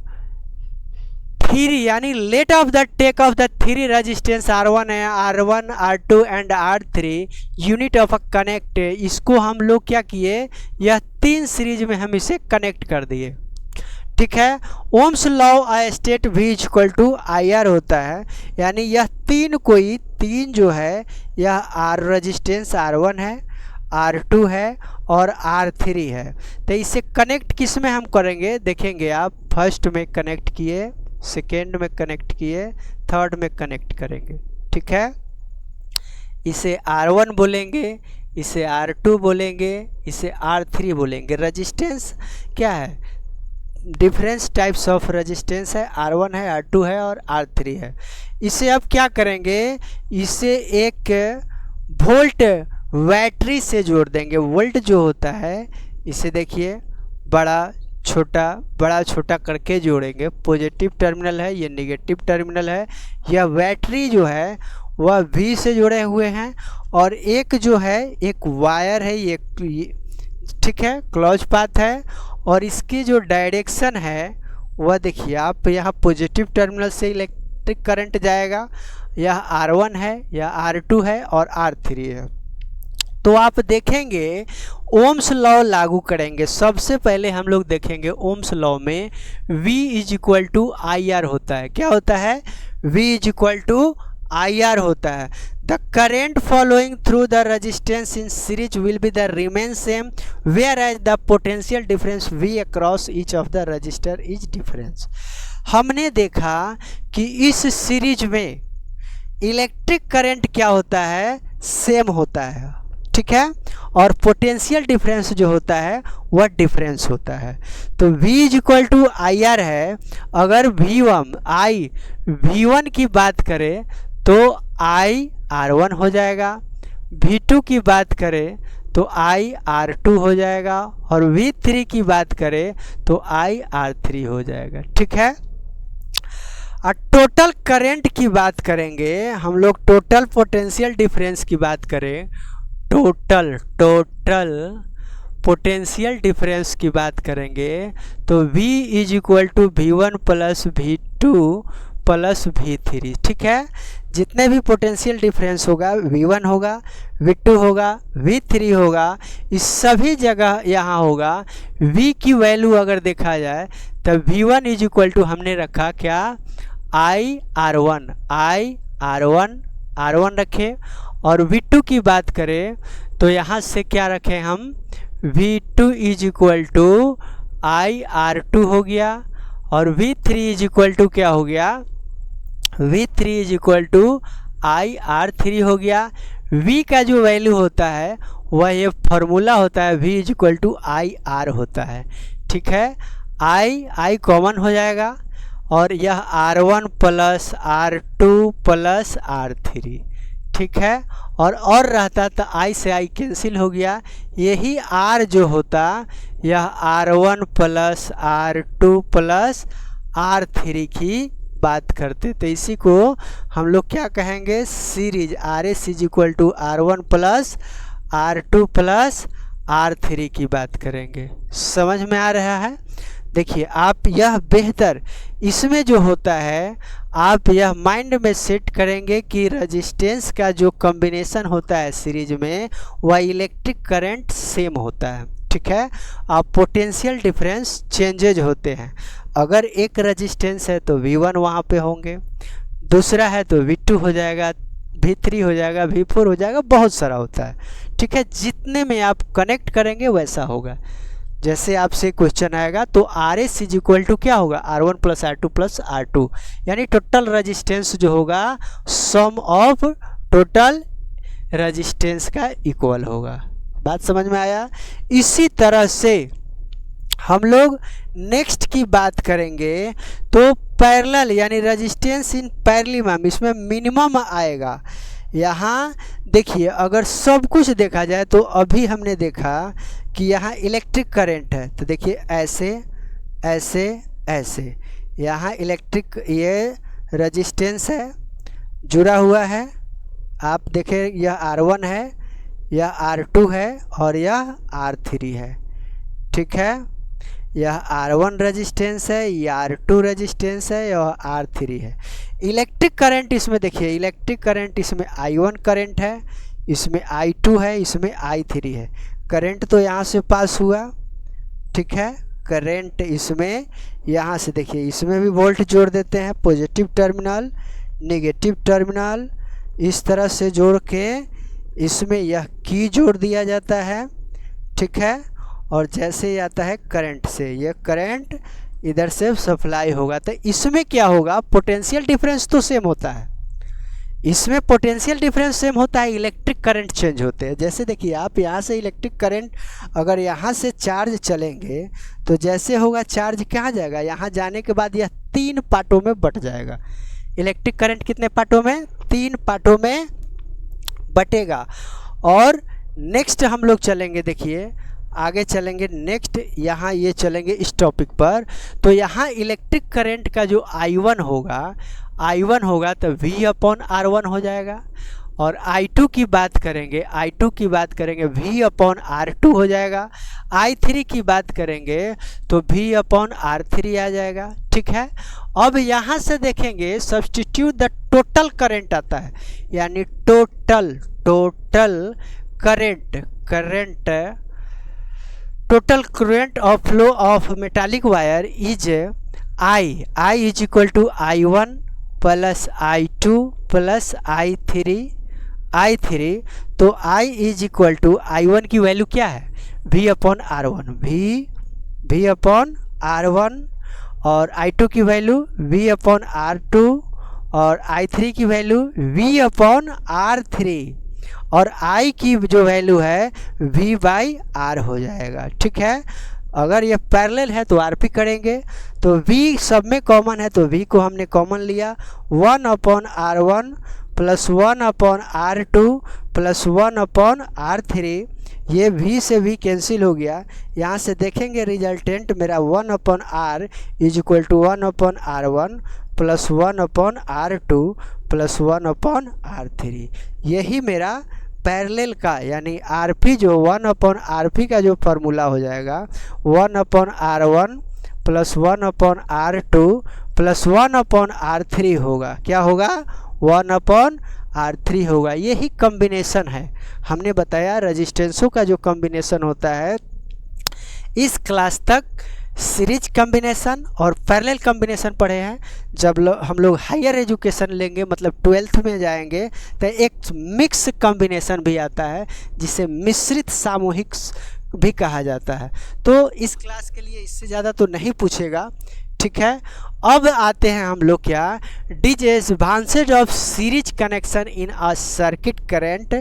थ्री यानी let of the take of the three resistance R1 है, R1 R2 and R3 unit of a connect, इसको हम लोग क्या किए, यह 3 सीरीज में हम इसे कनेक्ट कर दिए, ठीक है। Ohm's law a state V equal to IR होता है, यानी यह तीन जो है यह रेजिस्टेंस R1 है, R2 है और R3 है। तो इसे कनेक्ट किस में हम करेंगे, देखेंगे आप, फर्स्ट में कनेक्ट किए, सेकेंड में कनेक्ट किए, थर्ड में कनेक्ट करेंगे, ठीक है। इसे R1 बोलेंगे, इसे R2 बोलेंगे, इसे R3 बोलेंगे। रेजिस्टेंस क्या है, डिफरेंस टाइप्स ऑफ रेजिस्टेंस है, R1 है, R2 है और R3 है। इसे अब क्या करेंगे, इसे एक वोल्ट बैटरी से जोड़ देंगे। वोल्ट जो होता है इसे देखिए बड़ा छोटा करके जोड़ेंगे। पॉजिटिव टर्मिनल है, ये नेगेटिव टर्मिनल है। यह बैटरी जो है वह V से जुड़े हुए हैं और एक जो है एक वायर है, ये ठीक है, क्लोज पाथ है। और इसकी जो डायरेक्शन है वह देखिए आप, यहाँ पॉजिटिव टर्मिनल से इलेक्ट्रिक करंट जाएगा, यह R1 है, यह R2 है और R3 है। तो आप देखेंगे ओम्स लॉ लागू करेंगे। सबसे पहले हम लोग देखेंगे ओम्स लॉ में V is equal to IR होता है। क्या होता है, V is equal to IR होता है। The current following through the resistance in series will be the remain same whereas the potential difference V across each of the resistor is difference. हमने देखा कि इस series में electric current क्या होता है, सेम होता है, ठीक है, और पोटेंशियल डिफरेंस जो होता है वह डिफरेंस होता है। तो V is equal to IR है। अगर V1 की बात करें तो I R1 हो जाएगा, V2 की बात करें तो I R2 हो जाएगा और V3 की बात करें तो I R3 हो जाएगा, ठीक है। और टोटल करंट की बात करेंगे हम लोग, टोटल पोटेंशियल डिफरेंस की बात करें, टोटल पोटेंशियल डिफरेंस की बात करेंगे तो V is equal to V1 plus V2 plus V3, ठीक है। जितने भी पोटेंशियल डिफरेंस होगा, V1 होगा, V2 होगा, V3 होगा, इस सभी जगह यहाँ होगा। V की वैल्यू अगर देखा जाए तब V1 इज इक्वल टू हमने रखा क्या, I R1 रखे। और V2 की बात करें तो यहाँ से क्या रखें हम, V2 is equal to I R2 हो गया और V3 इज इक्वल टू क्या हो गया, V3 is equal to I R3 हो गया। V का जो वैल्यू होता है वह ये फॉर्मूला होता है, V is equal to I R होता है, ठीक है। I कॉमन हो जाएगा और यह R1 plus R2 plus R3, ठीक है। और रहता तो I से I कैंसिल हो गया। यही R जो होता यह R1 plus R2 plus R3 की बात करते, तो इसी को हम लोग क्या कहेंगे, series. RS is equal to R1 plus R2 plus R3 की बात करेंगे। समझ में आ रहा है? देखिए आप यह बेहतर इसमें जो होता है आप यह माइंड में सेट करेंगे कि रेजिस्टेंस का जो कॉम्बिनेशन होता है सीरीज में वह इलेक्ट्रिक करंट सेम होता है। ठीक है, अब पोटेंशियल डिफरेंस चेंजेज होते हैं। अगर एक रेजिस्टेंस है तो V1 वहाँ पे होंगे, दूसरा है तो V2 हो जाएगा, V3 हो जाएगा, V4 हो जाएगा, बहुत सारा होता है। ठीक है, जितने में आप कनेक्ट करेंगे वैसा होगा। जैसे आपसे क्वेश्चन आएगा तो RS इज इक्वल टू क्या होगा, R1 plus R2 plus R2, यानी टोटल रेजिस्टेंस जो होगा सम ऑफ टोटल रेजिस्टेंस का इक्वल होगा। बात समझ में आया? इसी तरह से हम लोग नेक्स्ट की बात करेंगे तो पैरेलल यानी रेजिस्टेंस इन पैरेलल, इसमें मिनिमम आएगा। यहाँ देखिए अगर सब कुछ देखा जाए तो अभी हमने देखा कि यहाँ इलेक्ट्रिक करंट है, तो देखिए ऐसे ऐसे ऐसे यहाँ इलेक्ट्रिक ये रेजिस्टेंस है जुड़ा हुआ है। आप देखें यह R1 है, यह R2 है और यह R3 है। ठीक है, यह R1 रेजिस्टेंस है, यह R2 रेजिस्टेंस है, यह R3 है। इलेक्ट्रिक करंट इसमें देखिए, इलेक्ट्रिक करंट इसमें I1 करंट है, इसमें I2 है, इसमें I3 है। करंट तो यहाँ से पास हुआ। ठीक है, करंट इसमें यहाँ से देखिए, इसमें भी वोल्ट जोड़ देते हैं, पॉजिटिव टर्मिनल नेगेटिव टर्मिनल, इस तरह से जोड़ के इसमें यह की जोड़ दिया जाता है। ठीक है, और जैसे ही आता है करंट से, यह करंट इधर से सप्लाई होगा, तो इसमें क्या होगा, पोटेंशियल डिफरेंस तो सेम होता है। इसमें पोटेंशियल डिफरेंस सेम होता है, इलेक्ट्रिक करंट चेंज होते हैं। जैसे देखिए आप यहाँ से इलेक्ट्रिक करंट अगर यहाँ से चार्ज चलेंगे तो जैसे होगा चार्ज कहाँ जाएगा, यहाँ जाने के बाद यह 3 पार्टों में बट जाएगा। इलेक्ट्रिक करंट कितने पार्टों में, 3 पार्टों में बटेगा। और नेक्स्ट हम लोग चलेंगे, देखिए आगे चलेंगे नेक्स्ट, यहाँ ये चलेंगे इस टॉपिक पर। तो यहाँ इलेक्ट्रिक करंट का जो I1 होगा तो V/R1 हो जाएगा। और I2 की बात करेंगे, V/R2 हो जाएगा। I3 की बात करेंगे तो V/R3 आ जाएगा। ठीक है, अब यहाँ से देखेंगे सब्स्टिट्यूट द टोटल करंट आता है, यानी total current of flow of metallic wire is I is equal to I1 plus I2 plus I3। तो I is equal to I1 की वैल्यू क्या है, V/R1, V/R1, और I2 की वैल्यू V/R2, और I3 की वैल्यू V/R3, और I की जो वैल्यू है V/R हो जाएगा। ठीक है, अगर ये पैरेलल है तो RP करेंगे, तो V सब में कॉमन है तो V को हमने कॉमन लिया, 1/R1 plus 1/R2 plus 1/R3, ये V से V कैंसिल हो गया। यहाँ से देखेंगे रिजल्टेंट मेरा 1/R is equal to 1/R1 plus 1/R2 plus 1/R3। यही मेरा पैरेलल का यानी RP जो 1/RP का जो फार्मूला हो जाएगा 1/R1 plus 1/R2 plus 1/R3 होगा। क्या होगा, 1/R3 होगा। यही कॉम्बिनेशन है, हमने बताया रेजिस्टेंसों का जो कॉम्बिनेशन होता है। इस क्लास तक सीरीज कॉम्बिनेशन और पैरेलल कॉम्बिनेशन पढ़े हैं। जब हम लोग हायर एजुकेशन लेंगे, मतलब 12th में जाएंगे, तो एक मिक्स कॉम्बिनेशन भी आता है जिसे मिश्रित सामूहिक भी कहा जाता है। तो इस क्लास के लिए इससे ज़्यादा तो नहीं पूछेगा। ठीक है, अब आते हैं हम लोग क्या, disadvantage of series connection in a circuit current.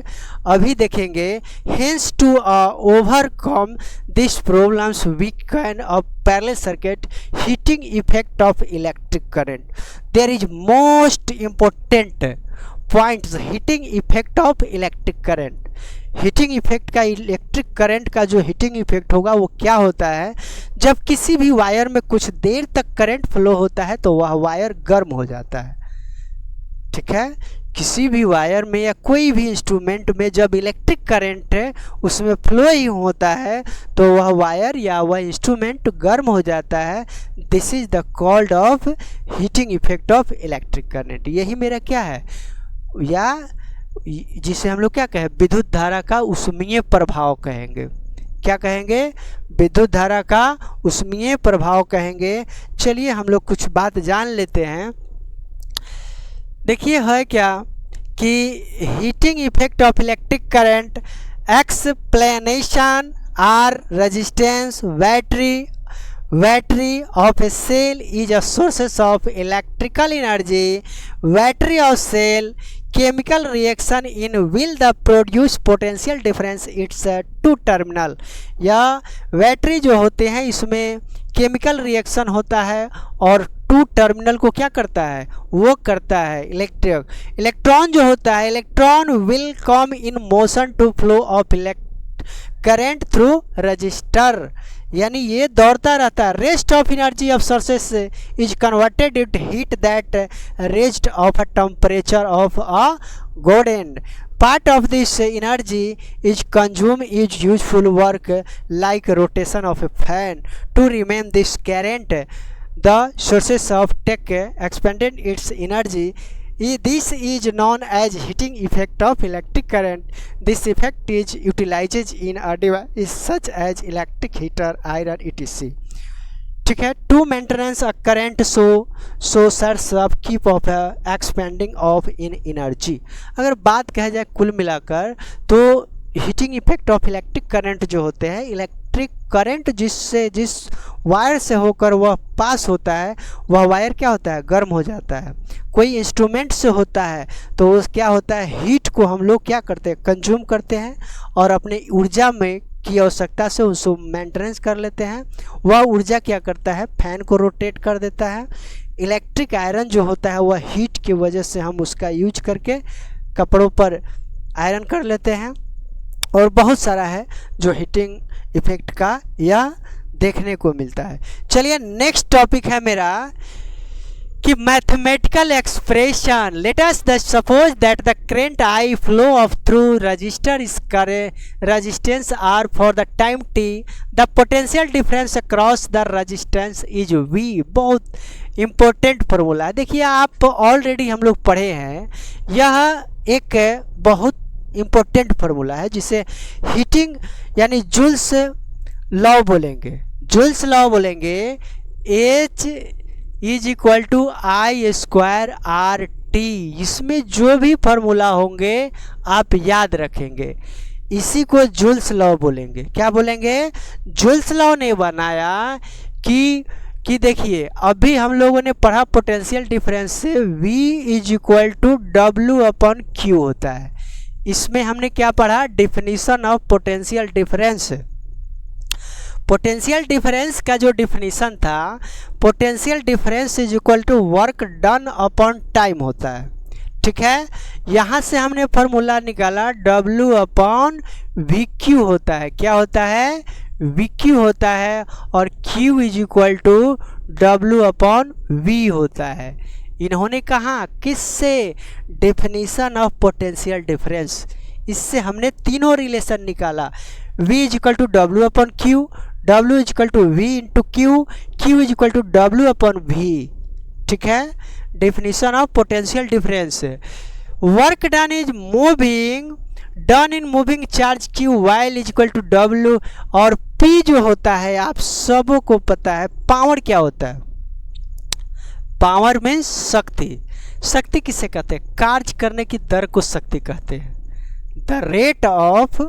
अभी देखेंगे hence to overcome this problems we can a parallel circuit heating effect of electric current. There is most important points heating effect of electric current. Heating effect का, electric current का जो heating effect होगा वो क्या होता है, जब किसी भी वायर में कुछ देर तक करंट फ्लो होता है तो वह वायर गर्म हो जाता है। ठीक है, किसी भी वायर में या कोई भी इंस्ट्रूमेंट में जब इलेक्ट्रिक करंट उसमें फ्लो ही होता है तो वह वायर या वह इंस्ट्रूमेंट गर्म हो जाता है। This is the called off heating effect of electric current. यही मेरा क्या है, या जिसे हम लोग क्या कहें, विद्युत धारा का ऊष्मीय प्रभाव कहेंगे। क्या कहेंगे? विद्युत धारा का ऊष्मीय प्रभाव कहेंगे। चलिए हम लोग कुछ बात जान लेते हैं। देखिए है क्या कि heating effect of electric current explanation are resistance battery of a cell is a source of electrical energy. Battery of cell chemical reaction in will the produce potential difference its two terminal। या battery जो होते हैं इसमें chemical reaction होता है और to terminal को क्या करता है, वो करता है इलेक्ट्रॉन जो होता है, electron will come in motion to flow of current through resistor, यानी ये दौड़ता रहता है। Rest of energy of sources is converted it heat that rest of a temperature of a good and part of this energy is consumed is useful work like rotation of a fan to remain this current the sources of tech expended its energy. This is known as heating effect of electric current. This effect is utilized in a device such as electric heater, iron, etc. ठीक है। To maintenance a current source of keep of expending of in energy. अगर बात कहा जाए कुल मिलाकर तो heating effect of electric current जो होते हैं, इलेक्ट्रिक करंट जिस वायर से होकर वह पास होता है वह वायर क्या होता है, गर्म हो जाता है। कोई इंस्ट्रूमेंट से होता है तो वो क्या होता है, हीट को हम लोग क्या करते हैं, कंज्यूम करते हैं और अपने ऊर्जा में की आवश्यकता से उसको मेंटेनेंस कर लेते हैं। वह ऊर्जा क्या करता है, फैन को रोटेट कर देता है। इलेक्ट्रिक आयरन जो होता है वह हीट की वजह से हम उसका यूज करके कपड़ों पर आयरन कर लेते हैं। और बहुत सारा है जो हीटिंग इफेक्ट का यह देखने को मिलता है। चलिए नेक्स्ट टॉपिक है मेरा कि mathematical expression. Let us suppose that the current I flow of through resistor is resistance R for the time T the potential difference across the resistance is V. बहुत इम्पोर्टेंट फार्मूला है। देखिए आप already हम लोग पढ़े हैं, यह एक बहुत इम्पोर्टेंट फार्मूला है जिसे हीटिंग यानी जूल्स लॉ बोलेंगे। जूल्स लॉ बोलेंगे H is equal to I square R T. इसमें जो भी फार्मूला होंगे आप याद रखेंगे, इसी को जूल्स लॉ बोलेंगे। क्या बोलेंगे? जूल्स लॉ ने बनाया कि देखिए अभी हम लोगों ने पढ़ा पोटेंशियल डिफरेंस से V is equal to W upon Q होता है। इसमें हमने क्या पढ़ा, definition of potential difference. Potential difference का जो डिफिनीशन था, potential difference is equal to work done upon time होता है। ठीक है, यहाँ से हमने फार्मूला निकाला W अपॉन वी क्यू होता है। क्या होता है? वी क्यू होता है और Q is equal to W upon V होता है। इन्होंने कहा किससे? Definition of potential difference. इससे हमने तीनों रिलेशन निकाला। V is equal to W upon Q, W is equal to V into Q, Q is equal to W upon V। ठीक है, definition of potential difference. Work done is moving, done in moving charge Q while is equal to W। और P जो होता है आप सबों को पता है, पावर क्या होता है? पावर मीन्स शक्ति। शक्ति किसे कहते हैं? कार्य करने की दर को शक्ति कहते हैं। द रेट ऑफ,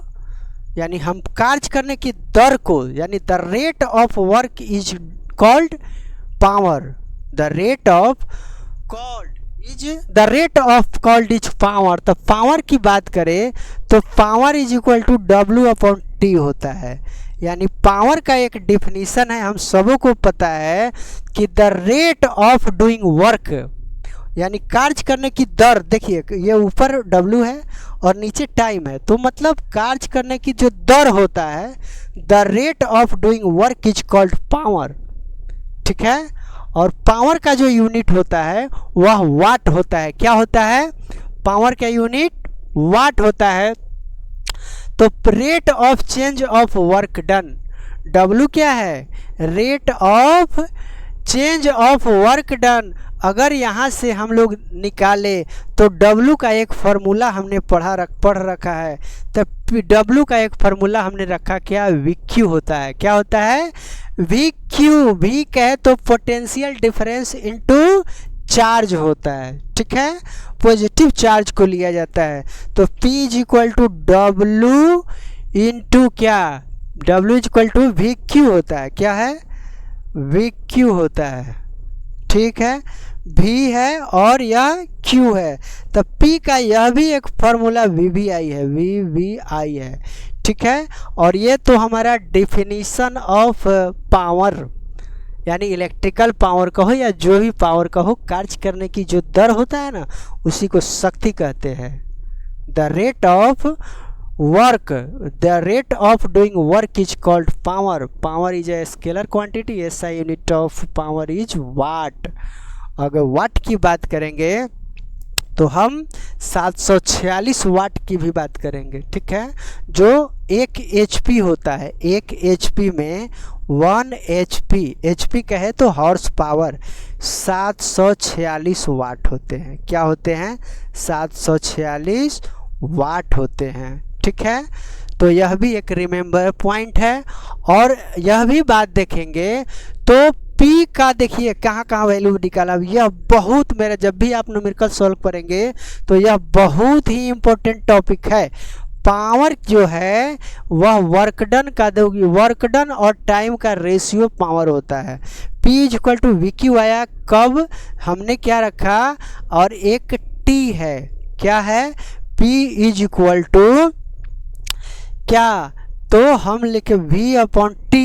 यानी हम कार्य करने की दर को, यानी the rate of work is called power. The rate of called is power. तो पावर की बात करें तो power is equal to W upon T होता है। यानी पावर का एक डिफिनीशन है, हम सबों को पता है कि the rate of doing work, यानी कार्य करने की दर। देखिए ये ऊपर W है और नीचे टाइम है, तो मतलब कार्य करने की जो दर होता है, the rate of doing work is called power. ठीक है, और पावर का जो यूनिट होता है वह वाट होता है। क्या होता है? पावर का यूनिट वाट होता है। तो rate of change of work done, W क्या है? Rate of change of work done. अगर यहाँ से हम लोग निकाले तो W का एक फार्मूला हमने पढ़ रखा है। तो W का एक फार्मूला हमने रखा क्या? VQ होता है। क्या होता है? VQ। V कहे तो पोटेंशियल डिफरेंस इनटू चार्ज होता है, ठीक है, पॉजिटिव चार्ज को लिया जाता है। तो P is equal to W into क्या? W is equal to VQ होता है। क्या है? VQ होता है, ठीक है, V है और यह Q है। तो P का यह भी एक फार्मूला VBI है, VBI है, ठीक है। और ये तो हमारा डिफिनीशन ऑफ पावर, यानी इलेक्ट्रिकल पावर कहो या जो भी पावर कहो, कार्य करने की जो दर होता है ना, उसी को शक्ति कहते हैं। The rate of work, the rate of doing work is called power. Power is a scalar quantity, SI unit of power is what. अगर वाट की बात करेंगे तो हम 746 वाट की भी बात करेंगे, ठीक है, जो 1 HP होता है। 1 HP में 1 HP, HP कहे तो हॉर्स पावर, 746 वाट होते हैं। क्या होते हैं? 746 वाट होते हैं, ठीक है। तो यह भी एक रिमेंबर पॉइंट है। और यह भी बात देखेंगे तो P का देखिए कहाँ कहाँ वैल्यू निकाला। यह बहुत, मेरा जब भी आप न्यूमेरिकल सॉल्व करेंगे तो यह बहुत ही इम्पोर्टेंट टॉपिक है। पावर जो है वह वर्क डन का दोगी, वर्क डन और टाइम का रेशियो पावर होता है। P is equal to VQ आया कब? हमने क्या रखा? और एक T है, क्या है? P इज इक्वल टू क्या? तो हम लिखे V/T।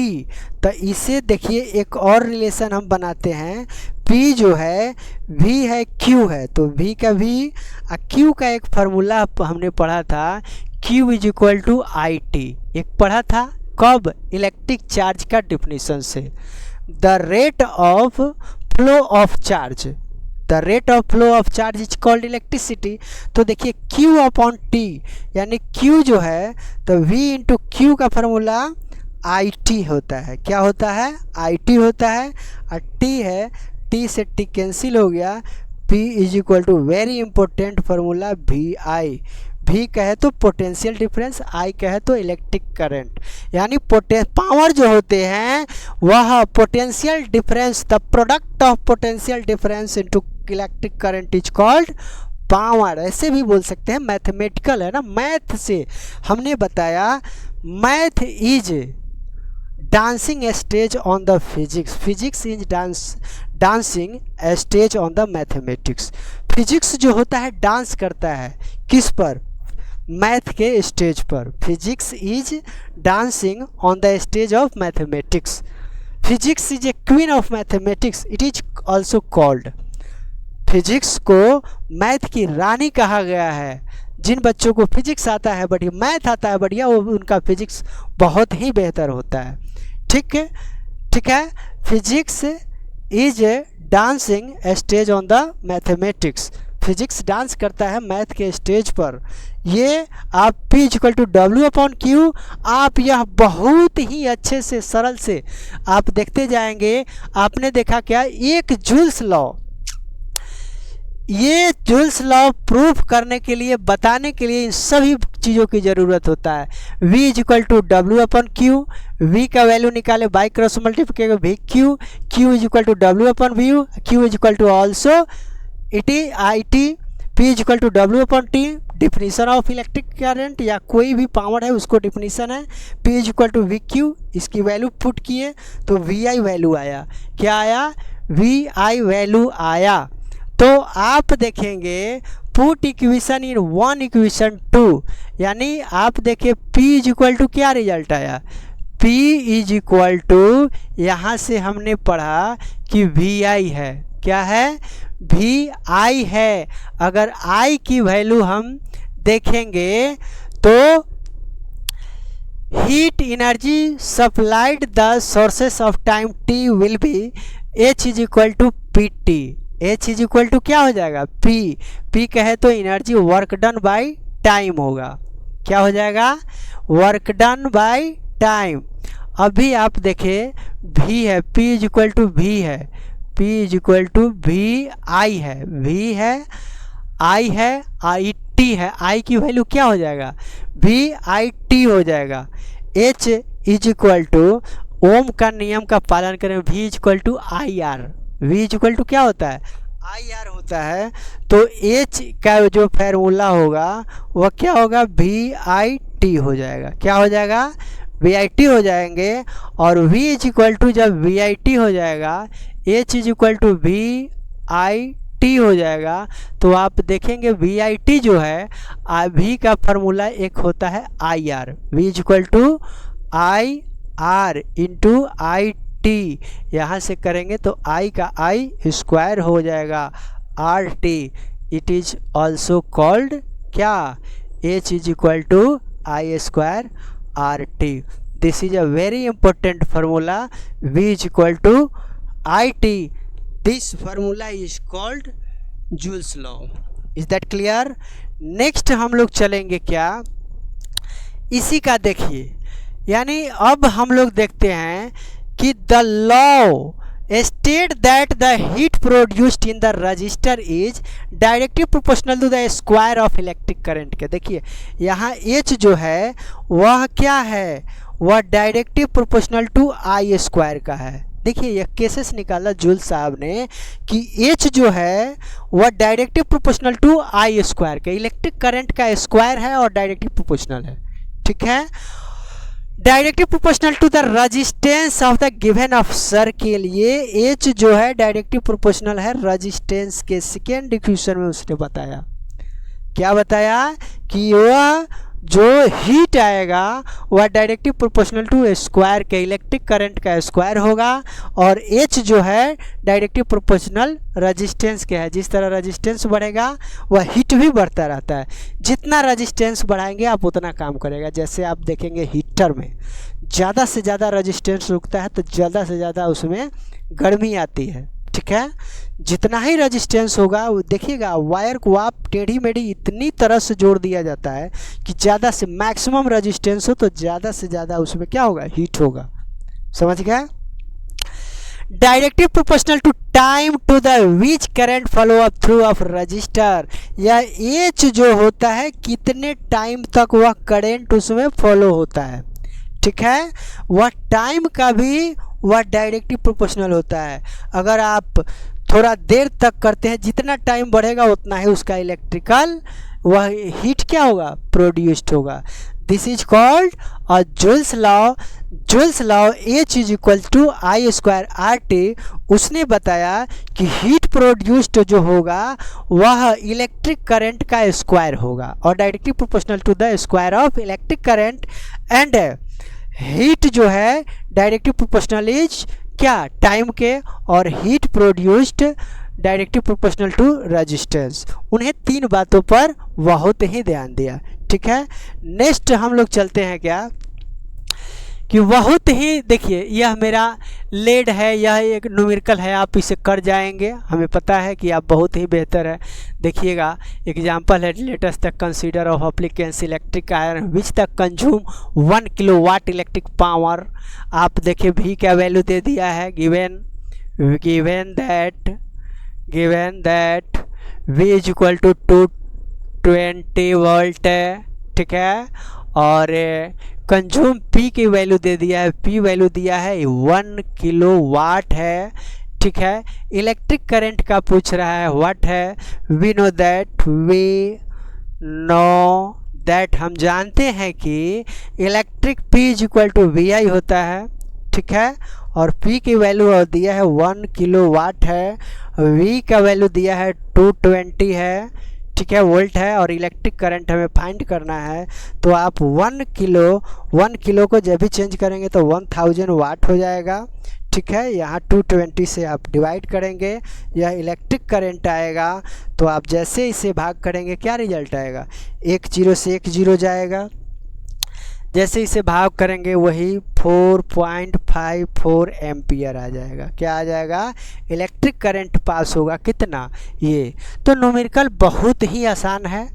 तो इसे देखिए एक और रिलेशन हम बनाते हैं। P जो है V है, Q है, तो V का V और Q का एक फार्मूला हमने पढ़ा था, Q is equal to IT। एक पढ़ा था कब? इलेक्ट्रिक चार्ज का डिफिनीशन से। The rate of flow of charge, the rate of flow of charge is called electricity. तो देखिए Q/T, यानी Q जो है तो V इंटू Q का फार्मूला IT होता है। क्या होता है? IT होता है। और T है, T से T कैंसिल हो गया। P is equal to very important formula VI। V कहे तो पोटेंशियल डिफरेंस, I कहे तो इलेक्ट्रिक करंट। यानी पावर जो होते हैं वह potential difference, the product of potential difference into electric current is called power. ऐसे भी बोल सकते हैं, मैथमेटिकल है ना, मैथ से हमने बताया। Math is dancing stage on the physics, physics is dancing stage on the mathematics. Physics जो होता है डांस करता है किस पर? मैथ के स्टेज पर। Physics is dancing on the stage of mathematics. Physics is a queen of mathematics, it is also called. Physics को मैथ की रानी कहा गया है। जिन बच्चों को फिजिक्स आता है बढ़िया, मैथ आता है बढ़िया, वो उनका फिजिक्स बहुत ही बेहतर होता है, ठीक है, ठीक है। Physics is dancing stage on the mathematics. Physics dance करता है मैथ के स्टेज पर। ये आप P इक्वल टू W/Q, आप यह बहुत ही अच्छे से सरल से आप देखते जाएंगे। आपने देखा क्या? एक जूल्स लॉ, ये जूल्स लॉ प्रूफ करने के लिए, बताने के लिए इन सभी चीज़ों की ज़रूरत होता है। V is equal to W/Q, V का वैल्यू निकाले by cross multiplication VQ, Q is equal to W/V, Q is equal to also IT, P is equal to W/T, definition of electric current या कोई भी power है उसको definition है। P is equal to VQ, इसकी value put किए तो VI value आया। क्या आया? VI वैल्यू आया। तो आप देखेंगे पुट इक्वेशन इन 1 इक्वेशन 2, यानी आप देखिए P इज इक्वल टू क्या रिजल्ट आया? P इज इक्वल टू, यहाँ से हमने पढ़ा कि VI है। क्या है? VI है। अगर I की वैल्यू हम देखेंगे तो heat energy supplied the sources of time T will be H is equal to PT। H is equal to क्या हो जाएगा, P। P कहे तो energy work done by time होगा, क्या हो जाएगा, वर्क डन बाय टाइम। अभी आप देखें V है, P is equal to V है, P is equal to V I है, V है I है, I T है, I की वैल्यू क्या हो जाएगा, V I T हो जाएगा। H is equal to Ohm का नियम का पालन करें, V is equal to I R, V is equal to क्या होता है, आई आर होता है। तो H का जो फार्मूला होगा वह क्या होगा, V I T हो जाएगा, क्या हो जाएगा, V I T हो जाएंगे। और V इज इक्वल टू जब V I T हो जाएगा, H is equal to V I T हो जाएगा। तो आप देखेंगे V I T जो है, V का फार्मूला एक होता है I R, V is equal to I R into I T, यहाँ से करेंगे तो I का I स्क्वायर हो जाएगा R T. It is also called क्या, H is equal to I square R T. This is a very important formula, V is equal to I T. This formula is called Joule's law. Is that clear. Next हम लोग चलेंगे क्या, इसी का देखिए, यानी अब हम लोग देखते हैं कि the law state that the heat produced in the resistor is directly proportional to the square of electric current के। देखिए यहाँ H जो है वह क्या है, वह directly proportional to I square का है। देखिए यह केसेस निकाला जूल साहब ने कि H जो है वह directly proportional to I square के, इलेक्ट्रिक करंट का स्क्वायर है और डायरेक्टली प्रोपोर्शनल है, ठीक है। Directly proportional to the resistance of the given अफसर के लिए H जो है डायरेक्टली प्रोपोर्शनल है रेजिस्टेंस के। सेकेंड इक्वेशन में उसने बताया, क्या बताया कि वह जो हीट आएगा वह डायरेक्टली प्रोपोर्शनल टू स्क्वायर के, इलेक्ट्रिक करंट का स्क्वायर होगा। और H जो है डायरेक्टली प्रोपोर्शनल रेजिस्टेंस के है। जिस तरह रेजिस्टेंस बढ़ेगा वह हीट भी बढ़ता रहता है, जितना रेजिस्टेंस बढ़ाएंगे आप उतना काम करेगा। जैसे आप देखेंगे हीटर में ज़्यादा से ज़्यादा रेजिस्टेंस रुकता है तो ज़्यादा से ज़्यादा उसमें गर्मी आती है, ठीक है। जितना ही रेजिस्टेंस होगा वो देखिएगा वायर को आप टेढ़ी मेढ़ी इतनी तरह से जोड़ दिया जाता है कि ज़्यादा से मैक्सिमम रेजिस्टेंस हो तो ज़्यादा से ज़्यादा उसमें क्या होगा, हीट होगा, समझ गया। Directly proportional to time to the which current flow up through of resistor, या H जो होता है कितने टाइम तक वह करंट उसमें फॉलो होता है, ठीक है। वह टाइम का भी वह डायरेक्टली प्रोपोर्शनल होता है। अगर आप थोड़ा देर तक करते हैं, जितना टाइम बढ़ेगा उतना ही उसका इलेक्ट्रिकल वह हीट क्या होगा, प्रोड्यूस्ड होगा। This is called a Joule's law. Joule's law H is equal to I square R T. उसने बताया कि हीट प्रोड्यूस्ड जो होगा वह इलेक्ट्रिक करंट का स्क्वायर होगा और directly proportional to the square of electric current. And heat जो है डायरेक्टली प्रोपोर्शनल इज क्या, टाइम के, और heat produced directly proportional to resistance. उन्हें तीन बातों पर बहुत ही ध्यान दिया, ठीक है। नेक्स्ट हम लोग चलते हैं क्या कि बहुत ही देखिए यह मेरा लेड है, यह एक न्यूमेरिकल है, आप इसे कर जाएंगे, हमें पता है कि आप बहुत ही बेहतर है। देखिएगा एग्जांपल है, लेटेस्ट तक कंसीडर ऑफ एप्लीकेंस इलेक्ट्रिक आयरन विच तक कंज्यूम 1 किलोवाट इलेक्ट्रिक पावर। आप देखिए V का वैल्यू दे दिया है, given that V is equal to 220 volt, ठीक है। और कंज्यूम P की वैल्यू दे दिया है, P वैल्यू दिया है 1 किलोवाट है, ठीक है। इलेक्ट्रिक करंट का पूछ रहा है व्हाट है, वी नो दैट हम जानते हैं कि electric P is equal to VI होता है, ठीक है। और P की वैल्यू दिया है 1 किलोवाट है, V का वैल्यू दिया है 220 है, ठीक है, वोल्ट है, और इलेक्ट्रिक करंट हमें फाइंड करना है। तो आप 1 किलो को जब भी चेंज करेंगे तो 1000 वाट हो जाएगा, ठीक है। यहाँ 220 से आप डिवाइड करेंगे, यह इलेक्ट्रिक करंट आएगा। तो आप जैसे इसे भाग करेंगे क्या रिजल्ट आएगा, 1 0 से 1 0 जाएगा। जैसे इसे भाग करेंगे वही 4.54 एम्पियर आ जाएगा। क्या आ जाएगा? इलेक्ट्रिक करंट पास होगा कितना? ये। तो न्यूमेरिकल बहुत ही आसान है,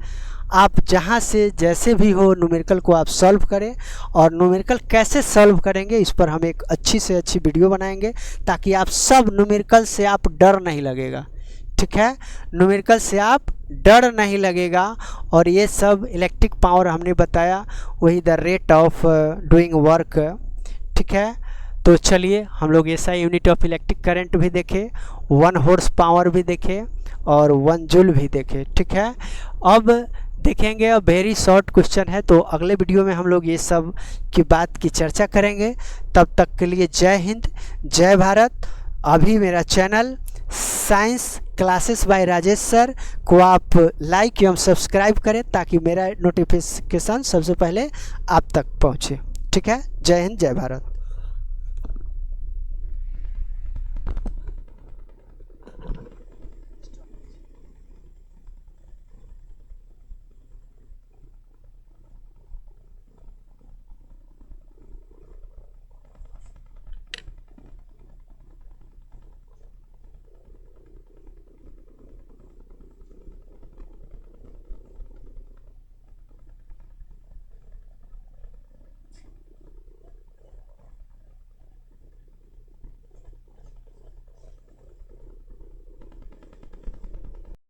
आप जहाँ से जैसे भी हो न्यूमेरिकल को आप सॉल्व करें। और न्यूमेरिकल कैसे सॉल्व करेंगे इस पर हम एक अच्छी से अच्छी वीडियो बनाएंगे, ताकि आप सब न्यूमेरिकल से आप डर नहीं लगेगा। ठीक है, न्यूमेरिकल से आप डर नहीं लगेगा। और ये सब इलेक्ट्रिक पावर हमने बताया, वही the rate of doing work. ठीक है, तो चलिए हम लोग ऐसा यूनिट ऑफ इलेक्ट्रिक करंट भी देखें, 1 हॉर्स पावर भी देखें और 1 जूल भी देखें। ठीक है, अब देखेंगे, अब वेरी शॉर्ट क्वेश्चन है, तो अगले वीडियो में हम लोग ये सब की बात की चर्चा करेंगे। तब तक के लिए जय हिंद, जय भारत। अभी मेरा channel science classes bye Rajesh sir को आप लाइक एवं सब्सक्राइब करें, ताकि मेरा नोटिफिकेशन सबसे पहले आप तक पहुँचे। ठीक है, जय हिंद, जय भारत।